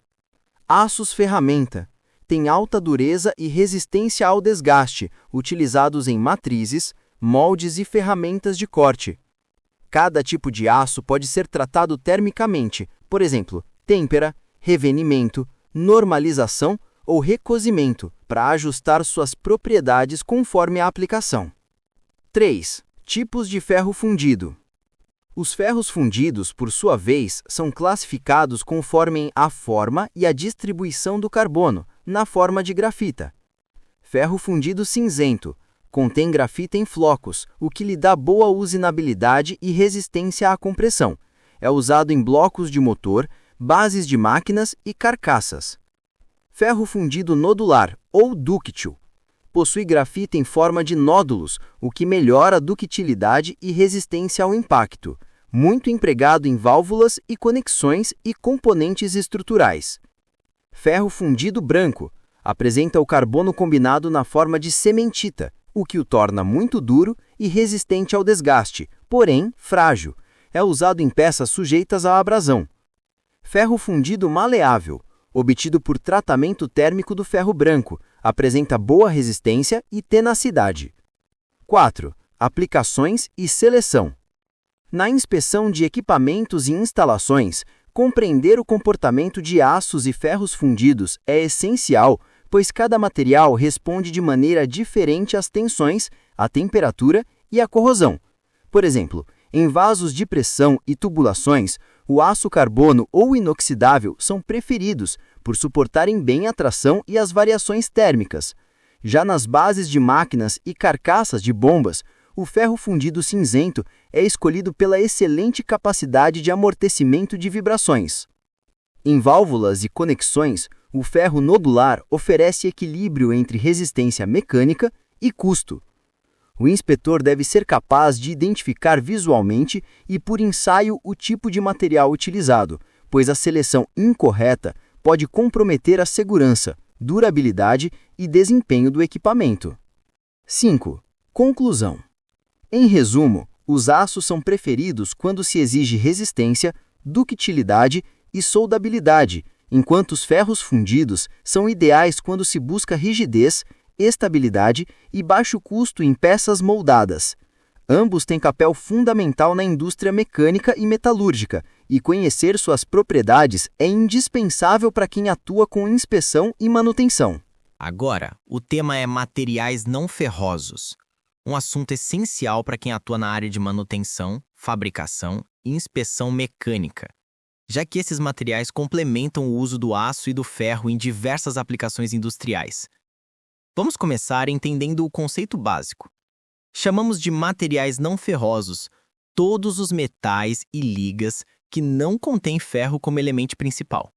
Aços ferramenta. Têm alta dureza e resistência ao desgaste, utilizados em matrizes, moldes e ferramentas de corte. Cada tipo de aço pode ser tratado termicamente, por exemplo, têmpera, revenimento, normalização ou recozimento, para ajustar suas propriedades conforme a aplicação. 3. Tipos de ferro fundido. Os ferros fundidos, por sua vez, são classificados conforme a forma e a distribuição do carbono, na forma de grafita. Ferro fundido cinzento. Contém grafita em flocos, o que lhe dá boa usinabilidade e resistência à compressão. É usado em blocos de motor, bases de máquinas e carcaças. Ferro fundido nodular, ou dúctil. Possui grafite em forma de nódulos, o que melhora a ductilidade e resistência ao impacto, muito empregado em válvulas e conexões e componentes estruturais. Ferro fundido branco. Apresenta o carbono combinado na forma de cementita, o que o torna muito duro e resistente ao desgaste, porém frágil. É usado em peças sujeitas à abrasão. Ferro fundido maleável. Obtido por tratamento térmico do ferro branco, apresenta boa resistência e tenacidade. 4. Aplicações e seleção. Na inspeção de equipamentos e instalações, compreender o comportamento de aços e ferros fundidos é essencial, pois cada material responde de maneira diferente às tensões, à temperatura e à corrosão. Por exemplo, em vasos de pressão e tubulações, o aço carbono ou inoxidável são preferidos por suportarem bem a tração e as variações térmicas. Já nas bases de máquinas e carcaças de bombas, o ferro fundido cinzento é escolhido pela excelente capacidade de amortecimento de vibrações. Em válvulas e conexões, o ferro nodular oferece equilíbrio entre resistência mecânica e custo. O inspetor deve ser capaz de identificar visualmente e por ensaio o tipo de material utilizado, pois a seleção incorreta pode comprometer a segurança, durabilidade e desempenho do equipamento. 5. Conclusão. Em resumo, os aços são preferidos quando se exige resistência, ductilidade e soldabilidade, enquanto os ferros fundidos são ideais quando se busca rigidez, estabilidade e baixo custo em peças moldadas. Ambos têm papel fundamental na indústria mecânica e metalúrgica, e conhecer suas propriedades é indispensável para quem atua com inspeção e manutenção. Agora, o tema é materiais não ferrosos, um assunto essencial para quem atua na área de manutenção, fabricação e inspeção mecânica, já que esses materiais complementam o uso do aço e do ferro em diversas aplicações industriais. Vamos começar entendendo o conceito básico. Chamamos de materiais não ferrosos todos os metais e ligas que não contêm ferro como elemento principal.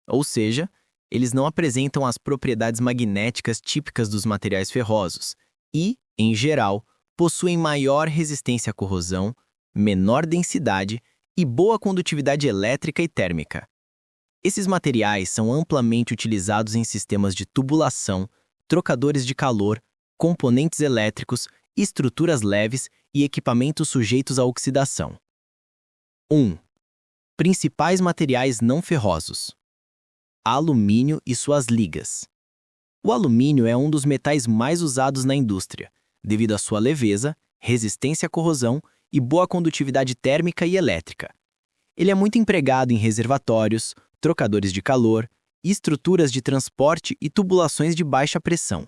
Ou seja, eles não apresentam as propriedades magnéticas típicas dos materiais ferrosos e, em geral, possuem maior resistência à corrosão, menor densidade e boa condutividade elétrica e térmica. Esses materiais são amplamente utilizados em sistemas de tubulação, trocadores de calor, componentes elétricos, estruturas leves e equipamentos sujeitos à oxidação. 1. Principais materiais não ferrosos. Alumínio e suas ligas. O alumínio é um dos metais mais usados na indústria, devido à sua leveza, resistência à corrosão e boa condutividade térmica e elétrica. Ele é muito empregado em reservatórios, trocadores de calor, estruturas de transporte e tubulações de baixa pressão.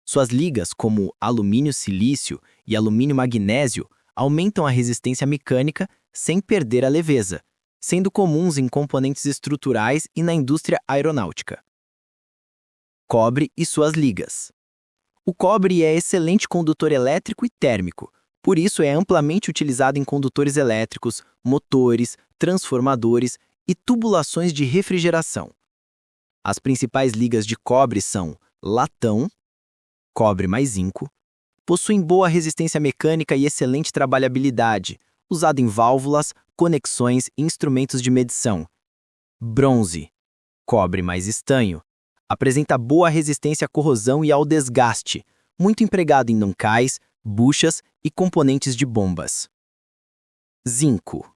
Suas ligas, como alumínio-silício e alumínio-magnésio, aumentam a resistência mecânica sem perder a leveza, sendo comuns em componentes estruturais e na indústria aeronáutica. Cobre e suas ligas. O cobre é excelente condutor elétrico e térmico, por isso é amplamente utilizado em condutores elétricos, motores, transformadores e tubulações de refrigeração. As principais ligas de cobre são latão, cobre mais zinco, possuem boa resistência mecânica e excelente trabalhabilidade, usado em válvulas, conexões e instrumentos de medição. Bronze, cobre mais estanho, apresenta boa resistência à corrosão e ao desgaste, muito empregado em nancais, buchas e componentes de bombas. Zinco.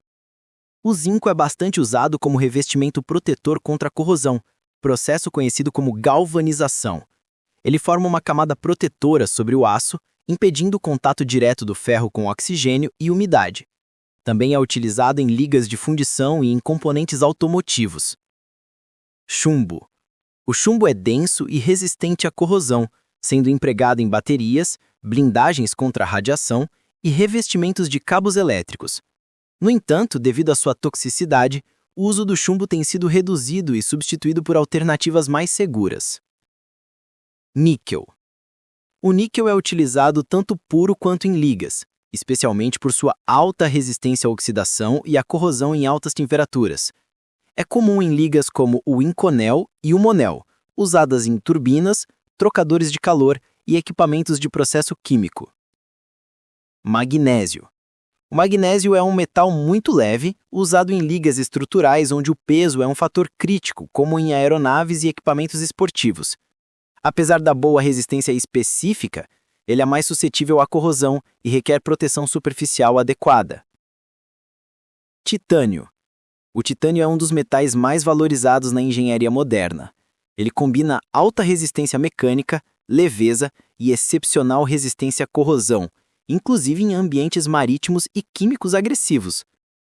O zinco é bastante usado como revestimento protetor contra a corrosão, processo conhecido como galvanização. Ele forma uma camada protetora sobre o aço, impedindo o contato direto do ferro com oxigênio e umidade. Também é utilizado em ligas de fundição e em componentes automotivos. Chumbo. O chumbo é denso e resistente à corrosão, sendo empregado em baterias, blindagens contra a radiação e revestimentos de cabos elétricos. No entanto, devido à sua toxicidade, o uso do chumbo tem sido reduzido e substituído por alternativas mais seguras. Níquel. O níquel é utilizado tanto puro quanto em ligas, especialmente por sua alta resistência à oxidação e à corrosão em altas temperaturas. É comum em ligas como o Inconel e o Monel, usadas em turbinas, trocadores de calor e equipamentos de processo químico. Magnésio. O magnésio é um metal muito leve, usado em ligas estruturais onde o peso é um fator crítico, como em aeronaves e equipamentos esportivos. Apesar da boa resistência específica, ele é mais suscetível à corrosão e requer proteção superficial adequada. Titânio. O titânio é um dos metais mais valorizados na engenharia moderna. Ele combina alta resistência mecânica, leveza e excepcional resistência à corrosão, inclusive em ambientes marítimos e químicos agressivos.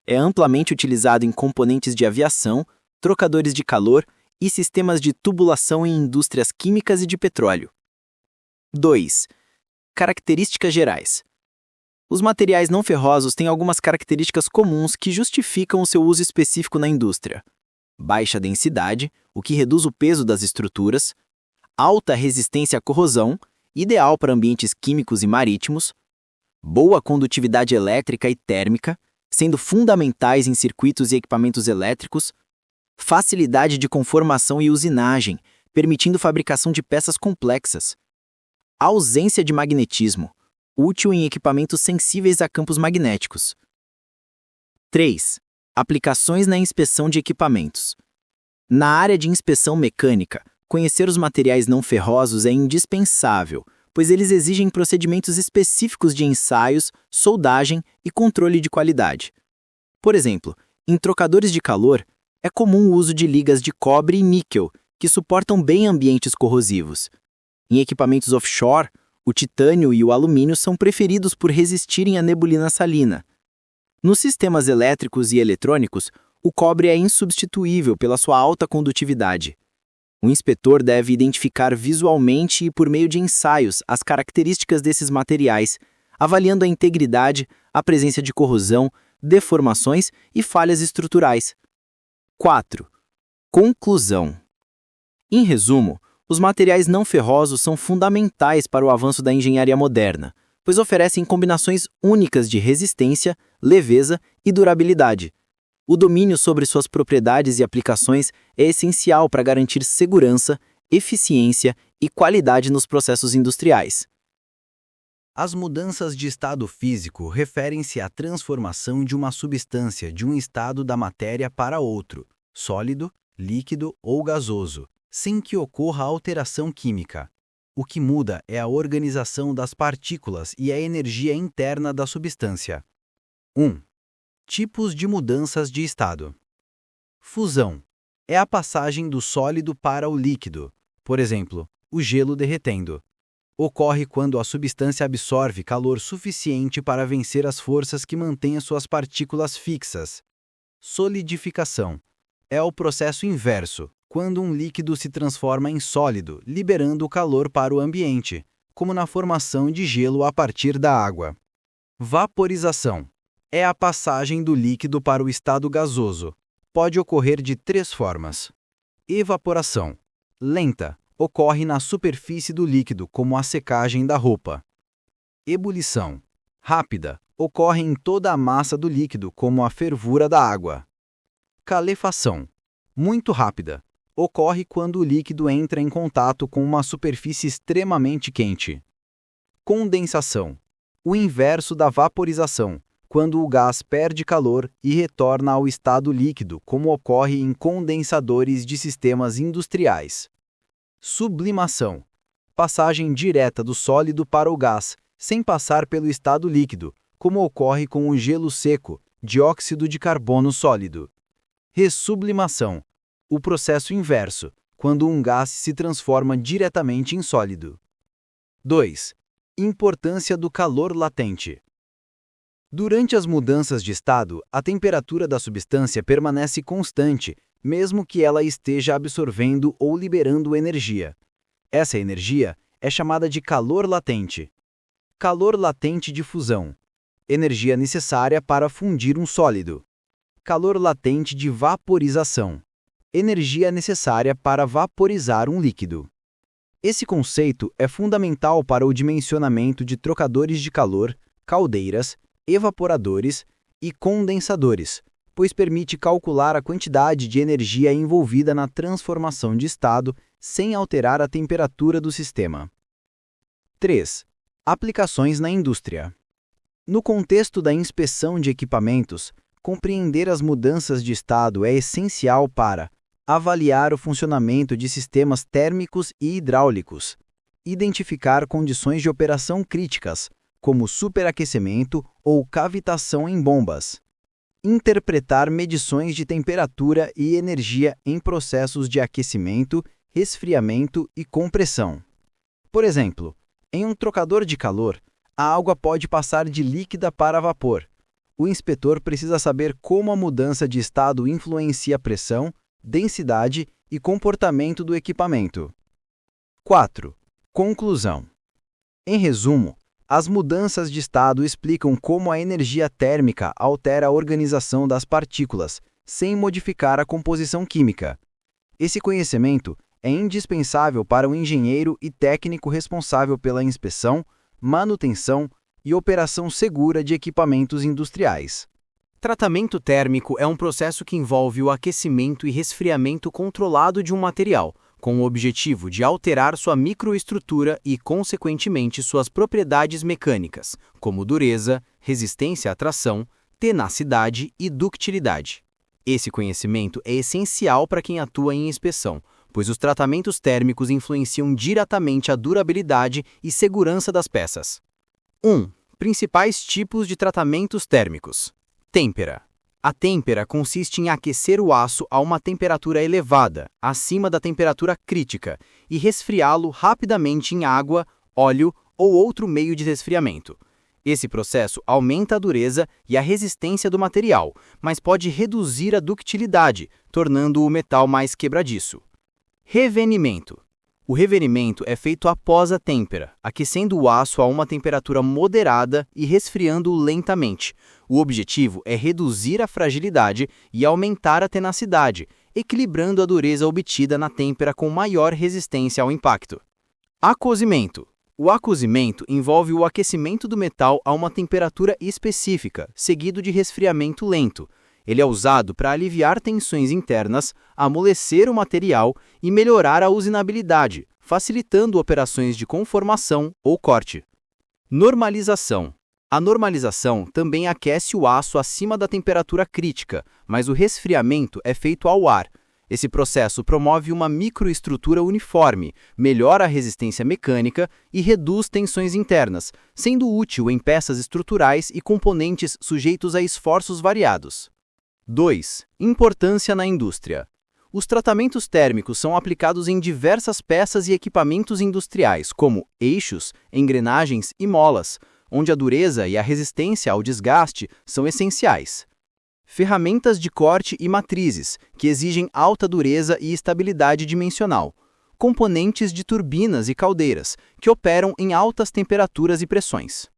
É amplamente utilizado em componentes de aviação, trocadores de calor e sistemas de tubulação em indústrias químicas e de petróleo. 2. Características gerais. Os materiais não ferrosos têm algumas características comuns que justificam o seu uso específico na indústria. Baixa densidade, o que reduz o peso das estruturas, alta resistência à corrosão, ideal para ambientes químicos e marítimos, boa condutividade elétrica e térmica, sendo fundamentais em circuitos e equipamentos elétricos, facilidade de conformação e usinagem, permitindo fabricação de peças complexas, ausência de magnetismo, útil em equipamentos sensíveis a campos magnéticos. 3. Aplicações na inspeção de equipamentos. Na área de inspeção mecânica, conhecer os materiais não ferrosos é indispensável, pois eles exigem procedimentos específicos de ensaios, soldagem e controle de qualidade. Por exemplo, em trocadores de calor, é comum o uso de ligas de cobre e níquel, que suportam bem ambientes corrosivos. Em equipamentos offshore, o titânio e o alumínio são preferidos por resistirem à nebulina salina. Nos sistemas elétricos e eletrônicos, o cobre é insubstituível pela sua alta condutividade. O inspetor deve identificar visualmente e por meio de ensaios as características desses materiais, avaliando a integridade, a presença de corrosão, deformações e falhas estruturais. 4. Conclusão. Em resumo, os materiais não ferrosos são fundamentais para o avanço da engenharia moderna, pois oferecem combinações únicas de resistência, leveza e durabilidade. O domínio sobre suas propriedades e aplicações é essencial para garantir segurança, eficiência e qualidade nos processos industriais. As mudanças de estado físico referem-se à transformação de uma substância de um estado da matéria para outro, sólido, líquido ou gasoso, sem que ocorra alteração química. O que muda é a organização das partículas e a energia interna da substância. 1. Tipos de mudanças de estado. Fusão. É a passagem do sólido para o líquido, por exemplo, o gelo derretendo. Ocorre quando a substância absorve calor suficiente para vencer as forças que mantêm suas partículas fixas. Solidificação. É o processo inverso, quando um líquido se transforma em sólido, liberando o calor para o ambiente, como na formação de gelo a partir da água. Vaporização. É a passagem do líquido para o estado gasoso. Pode ocorrer de 3 formas. Evaporação. Lenta. Ocorre na superfície do líquido, como a secagem da roupa. Ebulição. Rápida. Ocorre em toda a massa do líquido, como a fervura da água. Calefação. Muito rápida. Ocorre quando o líquido entra em contato com uma superfície extremamente quente. Condensação. O inverso da vaporização, quando o gás perde calor e retorna ao estado líquido, como ocorre em condensadores de sistemas industriais. Sublimação. Passagem direta do sólido para o gás, sem passar pelo estado líquido, como ocorre com o gelo seco, dióxido de carbono sólido. Ressublimação. O processo inverso, quando um gás se transforma diretamente em sólido. 2. Importância do calor latente. Durante as mudanças de estado, a temperatura da substância permanece constante, mesmo que ela esteja absorvendo ou liberando energia. Essa energia é chamada de calor latente. Calor latente de fusão. Energia necessária para fundir um sólido. Calor latente de vaporização. Energia necessária para vaporizar um líquido. Esse conceito é fundamental para o dimensionamento de trocadores de calor, caldeiras, evaporadores e condensadores, pois permite calcular a quantidade de energia envolvida na transformação de estado sem alterar a temperatura do sistema. 3. Aplicações na indústria. No contexto da inspeção de equipamentos, compreender as mudanças de estado é essencial para avaliar o funcionamento de sistemas térmicos e hidráulicos, identificar condições de operação críticas, como superaquecimento ou cavitação em bombas, interpretar medições de temperatura e energia em processos de aquecimento, resfriamento e compressão. Por exemplo, em um trocador de calor, a água pode passar de líquida para vapor. O inspetor precisa saber como a mudança de estado influencia a pressão, densidade e comportamento do equipamento. 4. Conclusão. Em resumo, as mudanças de estado explicam como a energia térmica altera a organização das partículas, sem modificar a composição química. Esse conhecimento é indispensável para o engenheiro e técnico responsável pela inspeção, manutenção e operação segura de equipamentos industriais. Tratamento térmico é um processo que envolve o aquecimento e resfriamento controlado de um material, com o objetivo de alterar sua microestrutura e, consequentemente, suas propriedades mecânicas, como dureza, resistência à tração, tenacidade e ductilidade. Esse conhecimento é essencial para quem atua em inspeção, pois os tratamentos térmicos influenciam diretamente a durabilidade e segurança das peças. 1. Principais tipos de tratamentos térmicos. Têmpera. A têmpera consiste em aquecer o aço a uma temperatura elevada, acima da temperatura crítica, e resfriá-lo rapidamente em água, óleo ou outro meio de resfriamento. Esse processo aumenta a dureza e a resistência do material, mas pode reduzir a ductilidade, tornando o metal mais quebradiço. Revenimento. O revenimento é feito após a têmpera, aquecendo o aço a uma temperatura moderada e resfriando-o lentamente. O objetivo é reduzir a fragilidade e aumentar a tenacidade, equilibrando a dureza obtida na têmpera com maior resistência ao impacto. Acozimento. O acozimento envolve o aquecimento do metal a uma temperatura específica, seguido de resfriamento lento. Ele é usado para aliviar tensões internas, amolecer o material e melhorar a usinabilidade, facilitando operações de conformação ou corte. Normalização. A normalização também aquece o aço acima da temperatura crítica, mas o resfriamento é feito ao ar. Esse processo promove uma microestrutura uniforme, melhora a resistência mecânica e reduz tensões internas, sendo útil em peças estruturais e componentes sujeitos a esforços variados. 2. Importância na indústria. Os tratamentos térmicos são aplicados em diversas peças e equipamentos industriais, como eixos, engrenagens e molas, onde a dureza e a resistência ao desgaste são essenciais. Ferramentas de corte e matrizes, que exigem alta dureza e estabilidade dimensional. Componentes de turbinas e caldeiras, que operam em altas temperaturas e pressões.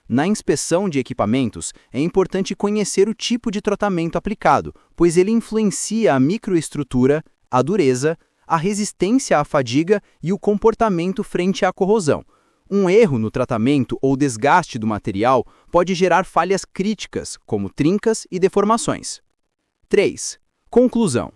Na inspeção de equipamentos, é importante conhecer o tipo de tratamento aplicado, pois ele influencia a microestrutura, a dureza, a resistência à fadiga e o comportamento frente à corrosão. Um erro no tratamento ou desgaste do material pode gerar falhas críticas, como trincas e deformações. 3. Conclusão.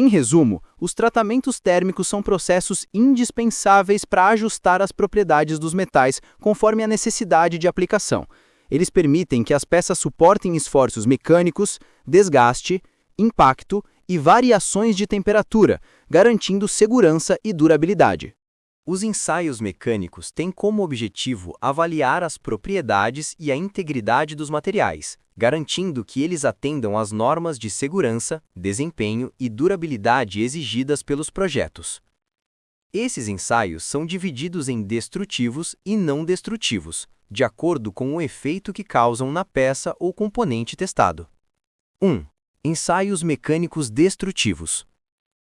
Em resumo, os tratamentos térmicos são processos indispensáveis para ajustar as propriedades dos metais conforme a necessidade de aplicação. Eles permitem que as peças suportem esforços mecânicos, desgaste, impacto e variações de temperatura, garantindo segurança e durabilidade. Os ensaios mecânicos têm como objetivo avaliar as propriedades e a integridade dos materiais, garantindo que eles atendam às normas de segurança, desempenho e durabilidade exigidas pelos projetos. Esses ensaios são divididos em destrutivos e não destrutivos, de acordo com o efeito que causam na peça ou componente testado. 1. Ensaios mecânicos destrutivos.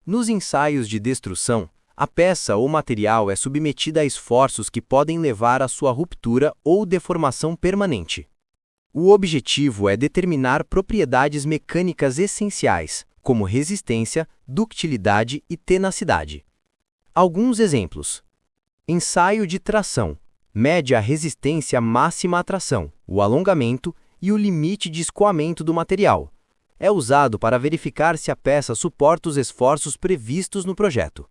Nos ensaios de destruição, a peça ou material é submetida a esforços que podem levar à sua ruptura ou deformação permanente. O objetivo é determinar propriedades mecânicas essenciais, como resistência, ductilidade e tenacidade. Alguns exemplos. Ensaio de tração. Mede a resistência máxima à tração, o alongamento e o limite de escoamento do material. É usado para verificar se a peça suporta os esforços previstos no projeto.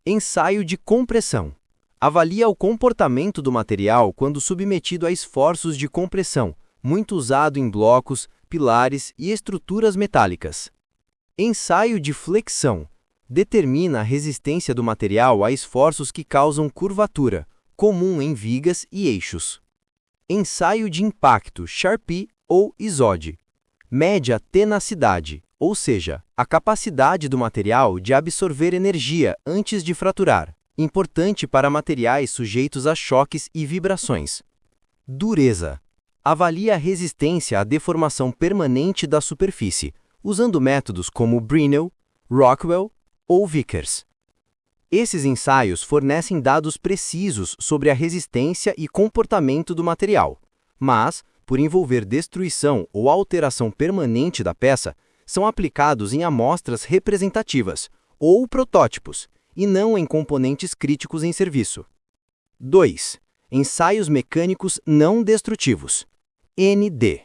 Ensaio de compressão. Avalia o comportamento do material quando submetido a esforços de compressão, muito usado em blocos, pilares e estruturas metálicas. Ensaio de flexão. Determina a resistência do material a esforços que causam curvatura, comum em vigas e eixos. Ensaio de impacto, Charpy ou ISOD. Mede a tenacidade, ou seja, a capacidade do material de absorver energia antes de fraturar, importante para materiais sujeitos a choques e vibrações. Dureza. Avalia a resistência à deformação permanente da superfície, usando métodos como Brinell, Rockwell ou Vickers. Esses ensaios fornecem dados precisos sobre a resistência e comportamento do material, mas, por envolver destruição ou alteração permanente da peça, são aplicados em amostras representativas, ou protótipos, e não em componentes críticos em serviço. 2. Ensaios mecânicos não destrutivos. ND.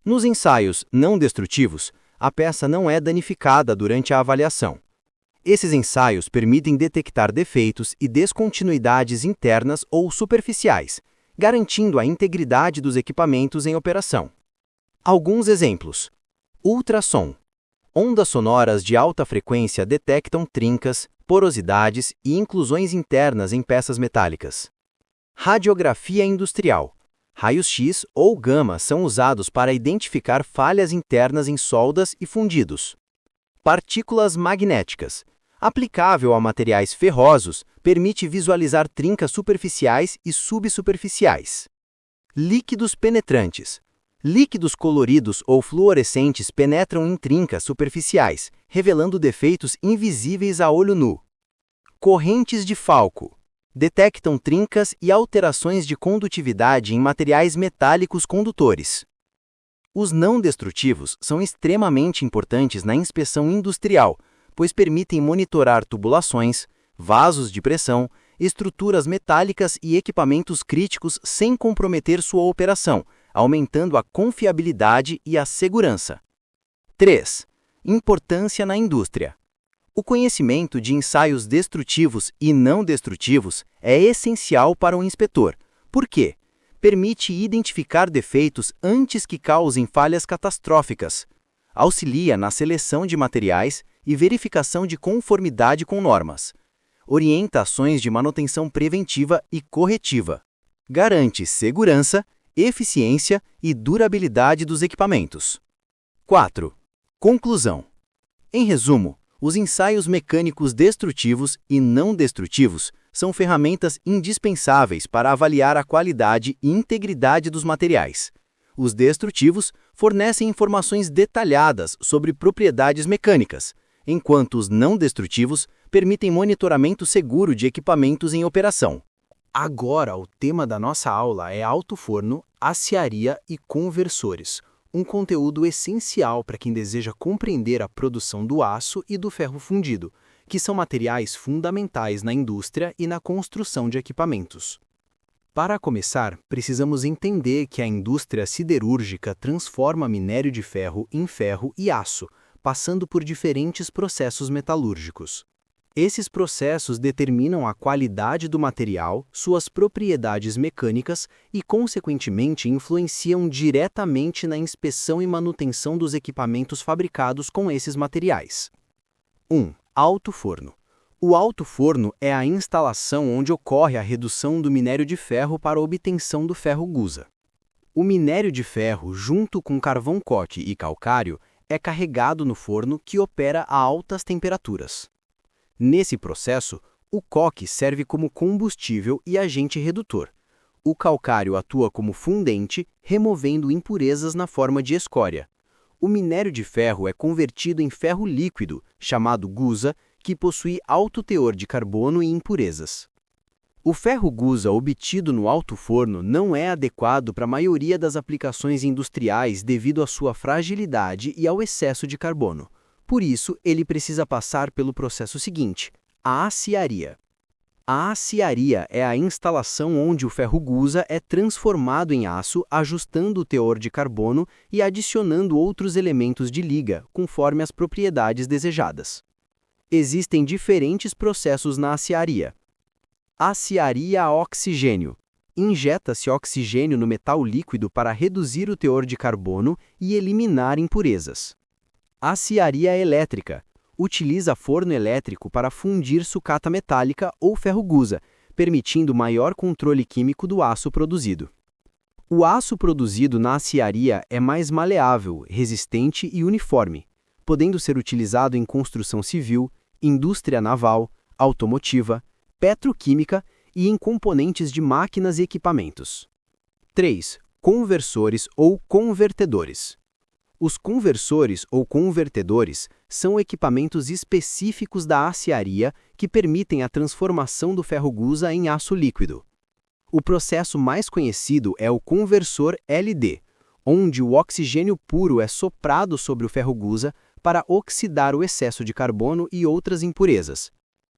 Nos ensaios não destrutivos, a peça não é danificada durante a avaliação. Esses ensaios permitem detectar defeitos e descontinuidades internas ou superficiais, garantindo a integridade dos equipamentos em operação. Alguns exemplos. Ultrassom. Ondas sonoras de alta frequência detectam trincas, porosidades e inclusões internas em peças metálicas. Radiografia industrial. Raios-X ou gama são usados para identificar falhas internas em soldas e fundidos. Partículas magnéticas. Aplicável a materiais ferrosos, permite visualizar trincas superficiais e subsuperficiais. Líquidos penetrantes. Líquidos coloridos ou fluorescentes penetram em trincas superficiais, revelando defeitos invisíveis a olho nu. Correntes de Falco. Detectam trincas e alterações de condutividade em materiais metálicos condutores. Os não destrutivos são extremamente importantes na inspeção industrial, pois permitem monitorar tubulações, vasos de pressão, estruturas metálicas e equipamentos críticos sem comprometer sua operação, aumentando a confiabilidade e a segurança. 3. Importância na indústria. O conhecimento de ensaios destrutivos e não destrutivos é essencial para o inspetor. Por quê? Permite identificar defeitos antes que causem falhas catastróficas, auxilia na seleção de materiais e verificação de conformidade com normas, orienta ações de manutenção preventiva e corretiva, garante segurança, eficiência e durabilidade dos equipamentos. 4. Conclusão. Em resumo, os ensaios mecânicos destrutivos e não destrutivos são ferramentas indispensáveis para avaliar a qualidade e integridade dos materiais. Os destrutivos fornecem informações detalhadas sobre propriedades mecânicas, enquanto os não destrutivos permitem monitoramento seguro de equipamentos em operação. Agora, o tema da nossa aula é alto forno, aciaria e conversores, um conteúdo essencial para quem deseja compreender a produção do aço e do ferro fundido, que são materiais fundamentais na indústria e na construção de equipamentos. Para começar, precisamos entender que a indústria siderúrgica transforma minério de ferro em ferro e aço, passando por diferentes processos metalúrgicos. Esses processos determinam a qualidade do material, suas propriedades mecânicas e, consequentemente, influenciam diretamente na inspeção e manutenção dos equipamentos fabricados com esses materiais. 1. Alto forno. O alto forno é a instalação onde ocorre a redução do minério de ferro para a obtenção do ferro gusa. O minério de ferro, junto com carvão-coke e calcário, é carregado no forno que opera a altas temperaturas. Nesse processo, o coque serve como combustível e agente redutor. O calcário atua como fundente, removendo impurezas na forma de escória. O minério de ferro é convertido em ferro líquido, chamado gusa, que possui alto teor de carbono e impurezas. O ferro gusa obtido no alto forno não é adequado para a maioria das aplicações industriais devido à sua fragilidade e ao excesso de carbono. Por isso, ele precisa passar pelo processo seguinte, a aciaria. A aciaria é a instalação onde o ferro gusa é transformado em aço, ajustando o teor de carbono e adicionando outros elementos de liga, conforme as propriedades desejadas. Existem diferentes processos na aciaria. Aciaria a oxigênio. Injeta-se oxigênio no metal líquido para reduzir o teor de carbono e eliminar impurezas. Aciaria elétrica. Utiliza forno elétrico para fundir sucata metálica ou ferro gusa, permitindo maior controle químico do aço produzido. O aço produzido na aciaria é mais maleável, resistente e uniforme, podendo ser utilizado em construção civil, indústria naval, automotiva, petroquímica e em componentes de máquinas e equipamentos. 3. Conversores ou convertedores. Os conversores ou convertedores são equipamentos específicos da aciaria que permitem a transformação do ferro gusa em aço líquido. O processo mais conhecido é o conversor LD, onde o oxigênio puro é soprado sobre o ferro gusa para oxidar o excesso de carbono e outras impurezas.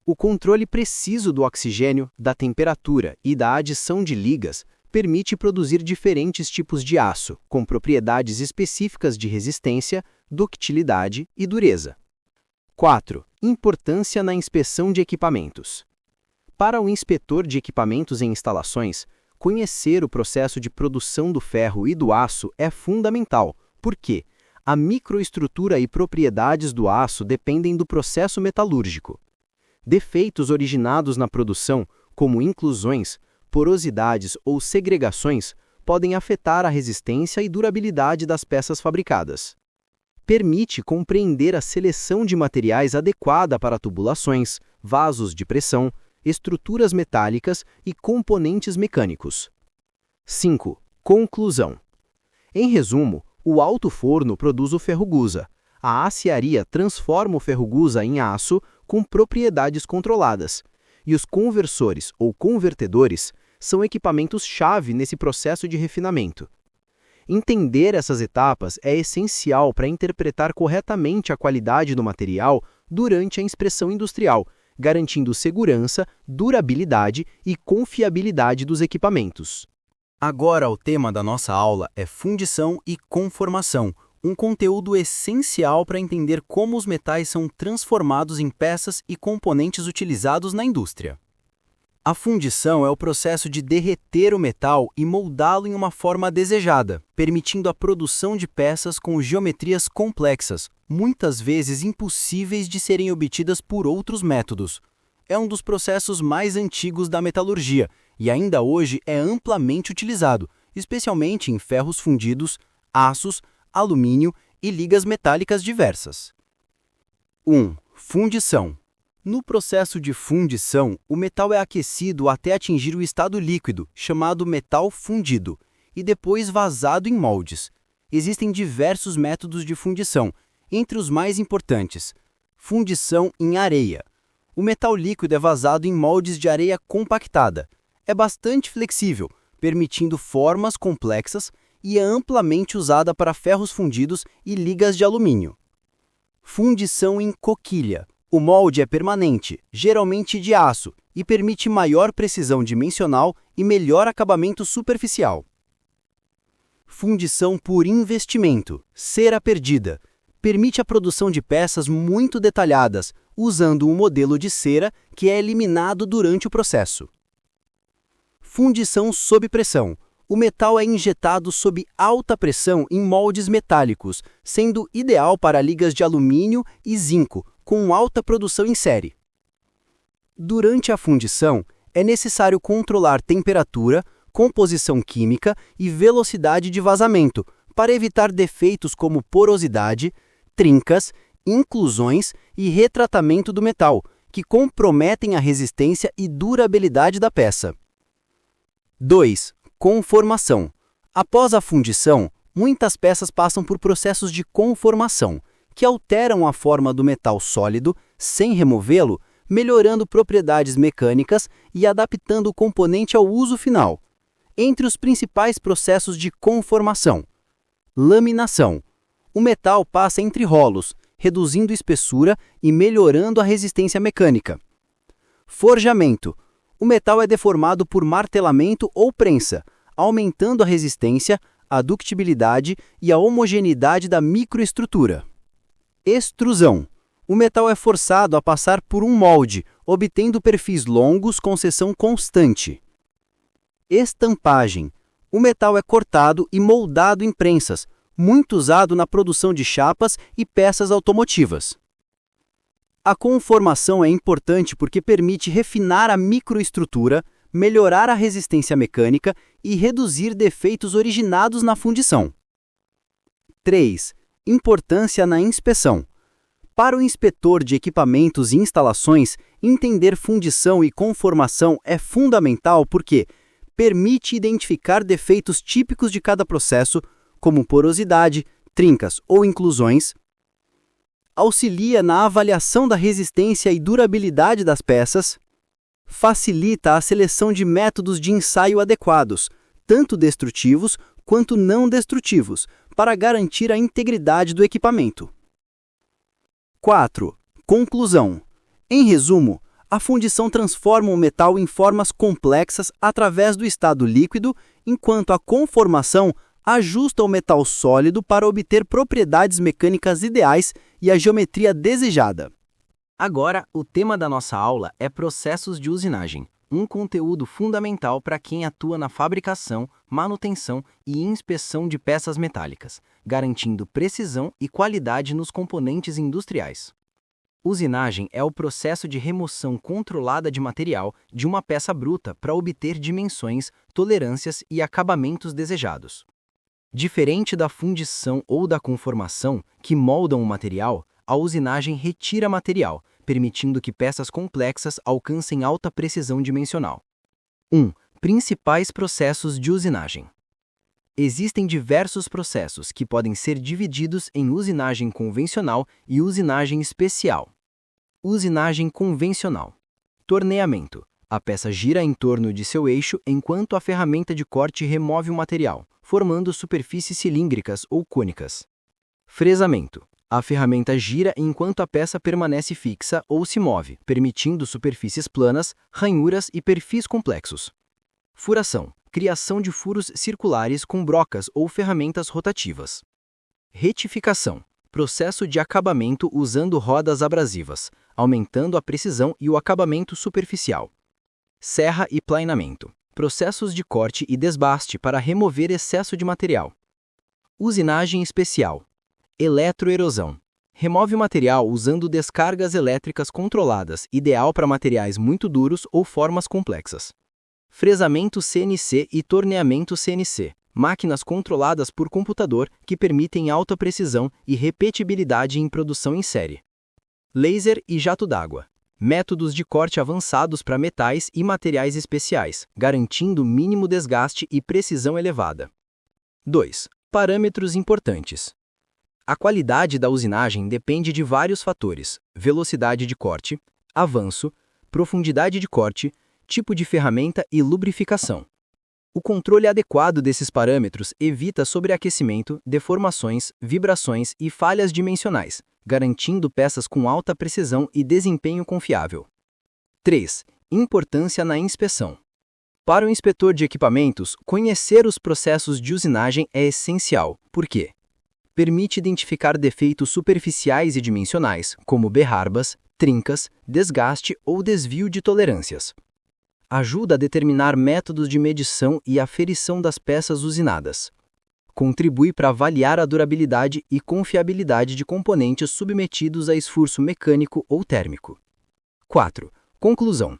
O controle preciso do oxigênio, da temperatura e da adição de ligas permite produzir diferentes tipos de aço, com propriedades específicas de resistência, ductilidade e dureza. 4. Importância na inspeção de equipamentos. Para o inspetor de equipamentos em instalações, conhecer o processo de produção do ferro e do aço é fundamental, porque a microestrutura e propriedades do aço dependem do processo metalúrgico. Defeitos originados na produção, como inclusões, porosidades ou segregações, podem afetar a resistência e durabilidade das peças fabricadas. Permite compreender a seleção de materiais adequada para tubulações, vasos de pressão, estruturas metálicas e componentes mecânicos. 5. Conclusão. Em resumo, o alto forno produz o ferro gusa. A aciaria transforma o ferro gusa em aço com propriedades controladas. E os conversores ou convertedores são equipamentos-chave nesse processo de refinamento. Entender essas etapas é essencial para interpretar corretamente a qualidade do material durante a inspeção industrial, garantindo segurança, durabilidade e confiabilidade dos equipamentos. Agora o tema da nossa aula é fundição e conformação, um conteúdo essencial para entender como os metais são transformados em peças e componentes utilizados na indústria. A fundição é o processo de derreter o metal e moldá-lo em uma forma desejada, permitindo a produção de peças com geometrias complexas, muitas vezes impossíveis de serem obtidas por outros métodos. É um dos processos mais antigos da metalurgia e ainda hoje é amplamente utilizado, especialmente em ferros fundidos, aços, alumínio e ligas metálicas diversas. 1. Fundição. No processo de fundição, o metal é aquecido até atingir o estado líquido, chamado metal fundido, e depois vazado em moldes. Existem diversos métodos de fundição, entre os mais importantes: fundição em areia. O metal líquido é vazado em moldes de areia compactada. É bastante flexível, permitindo formas complexas e é amplamente usada para ferros fundidos e ligas de alumínio. Fundição em coquilha. O molde é permanente, geralmente de aço, e permite maior precisão dimensional e melhor acabamento superficial. Fundição por investimento, cera perdida. Permite a produção de peças muito detalhadas, usando um modelo de cera que é eliminado durante o processo. Fundição sob pressão. O metal é injetado sob alta pressão em moldes metálicos, sendo ideal para ligas de alumínio e zinco, com alta produção em série. Durante a fundição, é necessário controlar temperatura, composição química e velocidade de vazamento, para evitar defeitos como porosidade, trincas, inclusões e retratamento do metal, que comprometem a resistência e durabilidade da peça. 2. Conformação. Após a fundição, muitas peças passam por processos de conformação, que alteram a forma do metal sólido, sem removê-lo, melhorando propriedades mecânicas e adaptando o componente ao uso final. Entre os principais processos de conformação: laminação. O metal passa entre rolos, reduzindo espessura e melhorando a resistência mecânica. Forjamento. O metal é deformado por martelamento ou prensa, aumentando a resistência, a ductibilidade e a homogeneidade da microestrutura. Extrusão. O metal é forçado a passar por um molde, obtendo perfis longos com seção constante. Estampagem. O metal é cortado e moldado em prensas, muito usado na produção de chapas e peças automotivas. A conformação é importante porque permite refinar a microestrutura, melhorar a resistência mecânica e reduzir defeitos originados na fundição. 3. Importância na inspeção. Para o inspetor de equipamentos e instalações, entender fundição e conformação é fundamental porque permite identificar defeitos típicos de cada processo, como porosidade, trincas ou inclusões, auxilia na avaliação da resistência e durabilidade das peças, facilita a seleção de métodos de ensaio adequados, tanto destrutivos quanto não destrutivos, para garantir a integridade do equipamento. 4. Conclusão. Em resumo, a fundição transforma o metal em formas complexas através do estado líquido, enquanto a conformação ajusta o metal sólido para obter propriedades mecânicas ideais e a geometria desejada. Agora, o tema da nossa aula é processos de usinagem, um conteúdo fundamental para quem atua na fabricação, manutenção e inspeção de peças metálicas, garantindo precisão e qualidade nos componentes industriais. Usinagem é o processo de remoção controlada de material de uma peça bruta para obter dimensões, tolerâncias e acabamentos desejados. Diferente da fundição ou da conformação, que moldam o material, a usinagem retira material, permitindo que peças complexas alcancem alta precisão dimensional. 1. Principais processos de usinagem. Existem diversos processos que podem ser divididos em usinagem convencional e usinagem especial. Usinagem convencional. Torneamento. A peça gira em torno de seu eixo enquanto a ferramenta de corte remove o material, formando superfícies cilíndricas ou cônicas. Fresamento. A ferramenta gira enquanto a peça permanece fixa ou se move, permitindo superfícies planas, ranhuras e perfis complexos. Furação. Criação de furos circulares com brocas ou ferramentas rotativas. Retificação. Processo de acabamento usando rodas abrasivas, aumentando a precisão e o acabamento superficial. Serra e planeamento. Processos de corte e desbaste para remover excesso de material. Usinagem especial. Eletroerosão. Remove o material usando descargas elétricas controladas, ideal para materiais muito duros ou formas complexas. Fresamento CNC e torneamento CNC. Máquinas controladas por computador que permitem alta precisão e repetibilidade em produção em série. Laser e jato d'água. Métodos de corte avançados para metais e materiais especiais, garantindo mínimo desgaste e precisão elevada. 2. Parâmetros importantes. A qualidade da usinagem depende de vários fatores: velocidade de corte, avanço, profundidade de corte, tipo de ferramenta e lubrificação. O controle adequado desses parâmetros evita sobreaquecimento, deformações, vibrações e falhas dimensionais, garantindo peças com alta precisão e desempenho confiável. 3. Importância na inspeção. Para o inspetor de equipamentos, conhecer os processos de usinagem é essencial, porque permite identificar defeitos superficiais e dimensionais, como berrarbas, trincas, desgaste ou desvio de tolerâncias. Ajuda a determinar métodos de medição e aferição das peças usinadas. Contribui para avaliar a durabilidade e confiabilidade de componentes submetidos a esforço mecânico ou térmico. 4. Conclusão.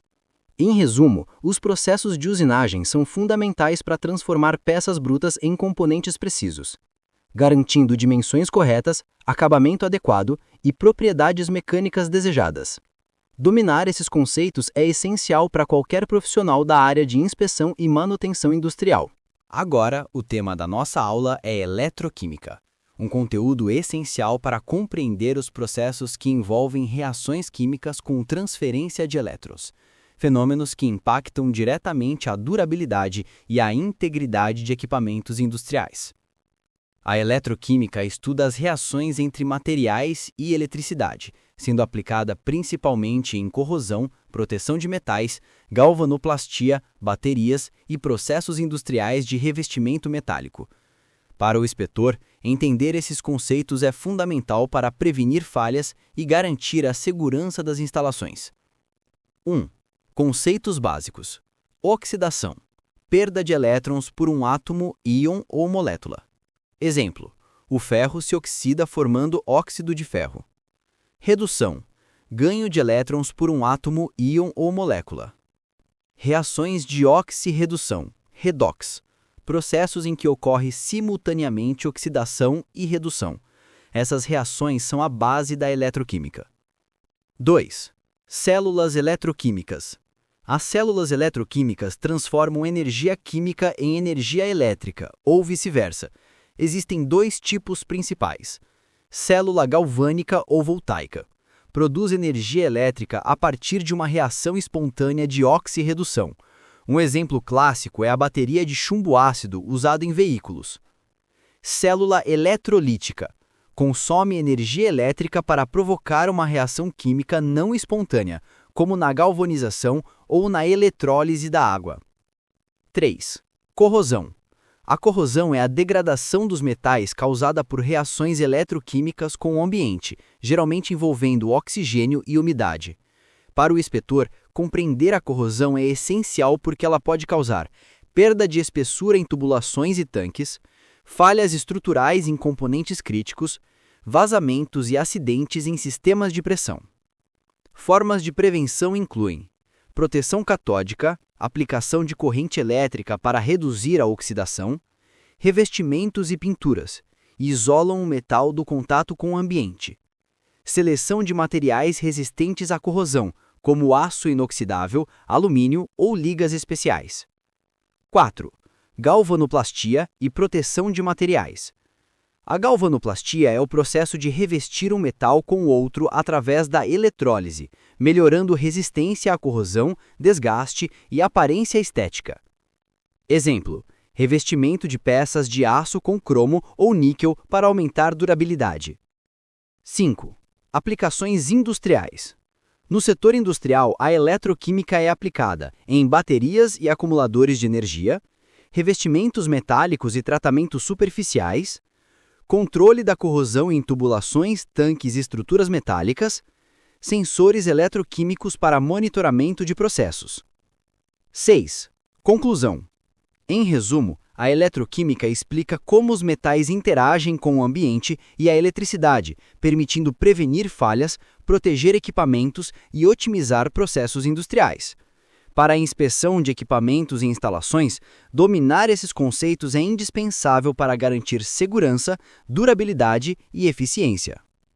Em resumo, os processos de usinagem são fundamentais para transformar peças brutas em componentes precisos, garantindo dimensões corretas, acabamento adequado e propriedades mecânicas desejadas. Dominar esses conceitos é essencial para qualquer profissional da área de inspeção e manutenção industrial. Agora, o tema da nossa aula é eletroquímica, um conteúdo essencial para compreender os processos que envolvem reações químicas com transferência de elétrons, fenômenos que impactam diretamente a durabilidade e a integridade de equipamentos industriais. A eletroquímica estuda as reações entre materiais e eletricidade, sendo aplicada principalmente em corrosão, proteção de metais, galvanoplastia, baterias e processos industriais de revestimento metálico. Para o inspetor, entender esses conceitos é fundamental para prevenir falhas e garantir a segurança das instalações. 1. Conceitos básicos. Oxidação. Perda de elétrons por um átomo, íon ou molécula. Exemplo: o ferro se oxida formando óxido de ferro. Redução. Ganho de elétrons por um átomo, íon ou molécula. Reações de oxirredução, redox. Processos em que ocorre simultaneamente oxidação e redução. Essas reações são a base da eletroquímica. 2. Células eletroquímicas. As células eletroquímicas transformam energia química em energia elétrica, ou vice-versa. Existem dois tipos principais: célula galvânica ou voltaica. Produz energia elétrica a partir de uma reação espontânea de oxirredução. Um exemplo clássico é a bateria de chumbo ácido usada em veículos. Célula eletrolítica. Consome energia elétrica para provocar uma reação química não espontânea, como na galvanização ou na eletrólise da água. 3. Corrosão. A corrosão é a degradação dos metais causada por reações eletroquímicas com o ambiente, geralmente envolvendo oxigênio e umidade. Para o inspetor, compreender a corrosão é essencial porque ela pode causar perda de espessura em tubulações e tanques, falhas estruturais em componentes críticos, vazamentos e acidentes em sistemas de pressão. Formas de prevenção incluem proteção catódica, aplicação de corrente elétrica para reduzir a oxidação, revestimentos e pinturas, isolam o metal do contato com o ambiente. Seleção de materiais resistentes à corrosão, como aço inoxidável, alumínio ou ligas especiais. 4. Galvanoplastia e proteção de materiais. A galvanoplastia é o processo de revestir um metal com outro através da eletrólise, melhorando resistência à corrosão, desgaste e aparência estética. Exemplo: revestimento de peças de aço com cromo ou níquel para aumentar durabilidade. 5. Aplicações industriais. No setor industrial, a eletroquímica é aplicada em baterias e acumuladores de energia, revestimentos metálicos e tratamentos superficiais, controle da corrosão em tubulações, tanques e estruturas metálicas, sensores eletroquímicos para monitoramento de processos. 6. Conclusão. Em resumo, a eletroquímica explica como os metais interagem com o ambiente e a eletricidade, permitindo prevenir falhas, proteger equipamentos e otimizar processos industriais. Para a inspeção de equipamentos e instalações, dominar esses conceitos é indispensável para garantir segurança, durabilidade e eficiência.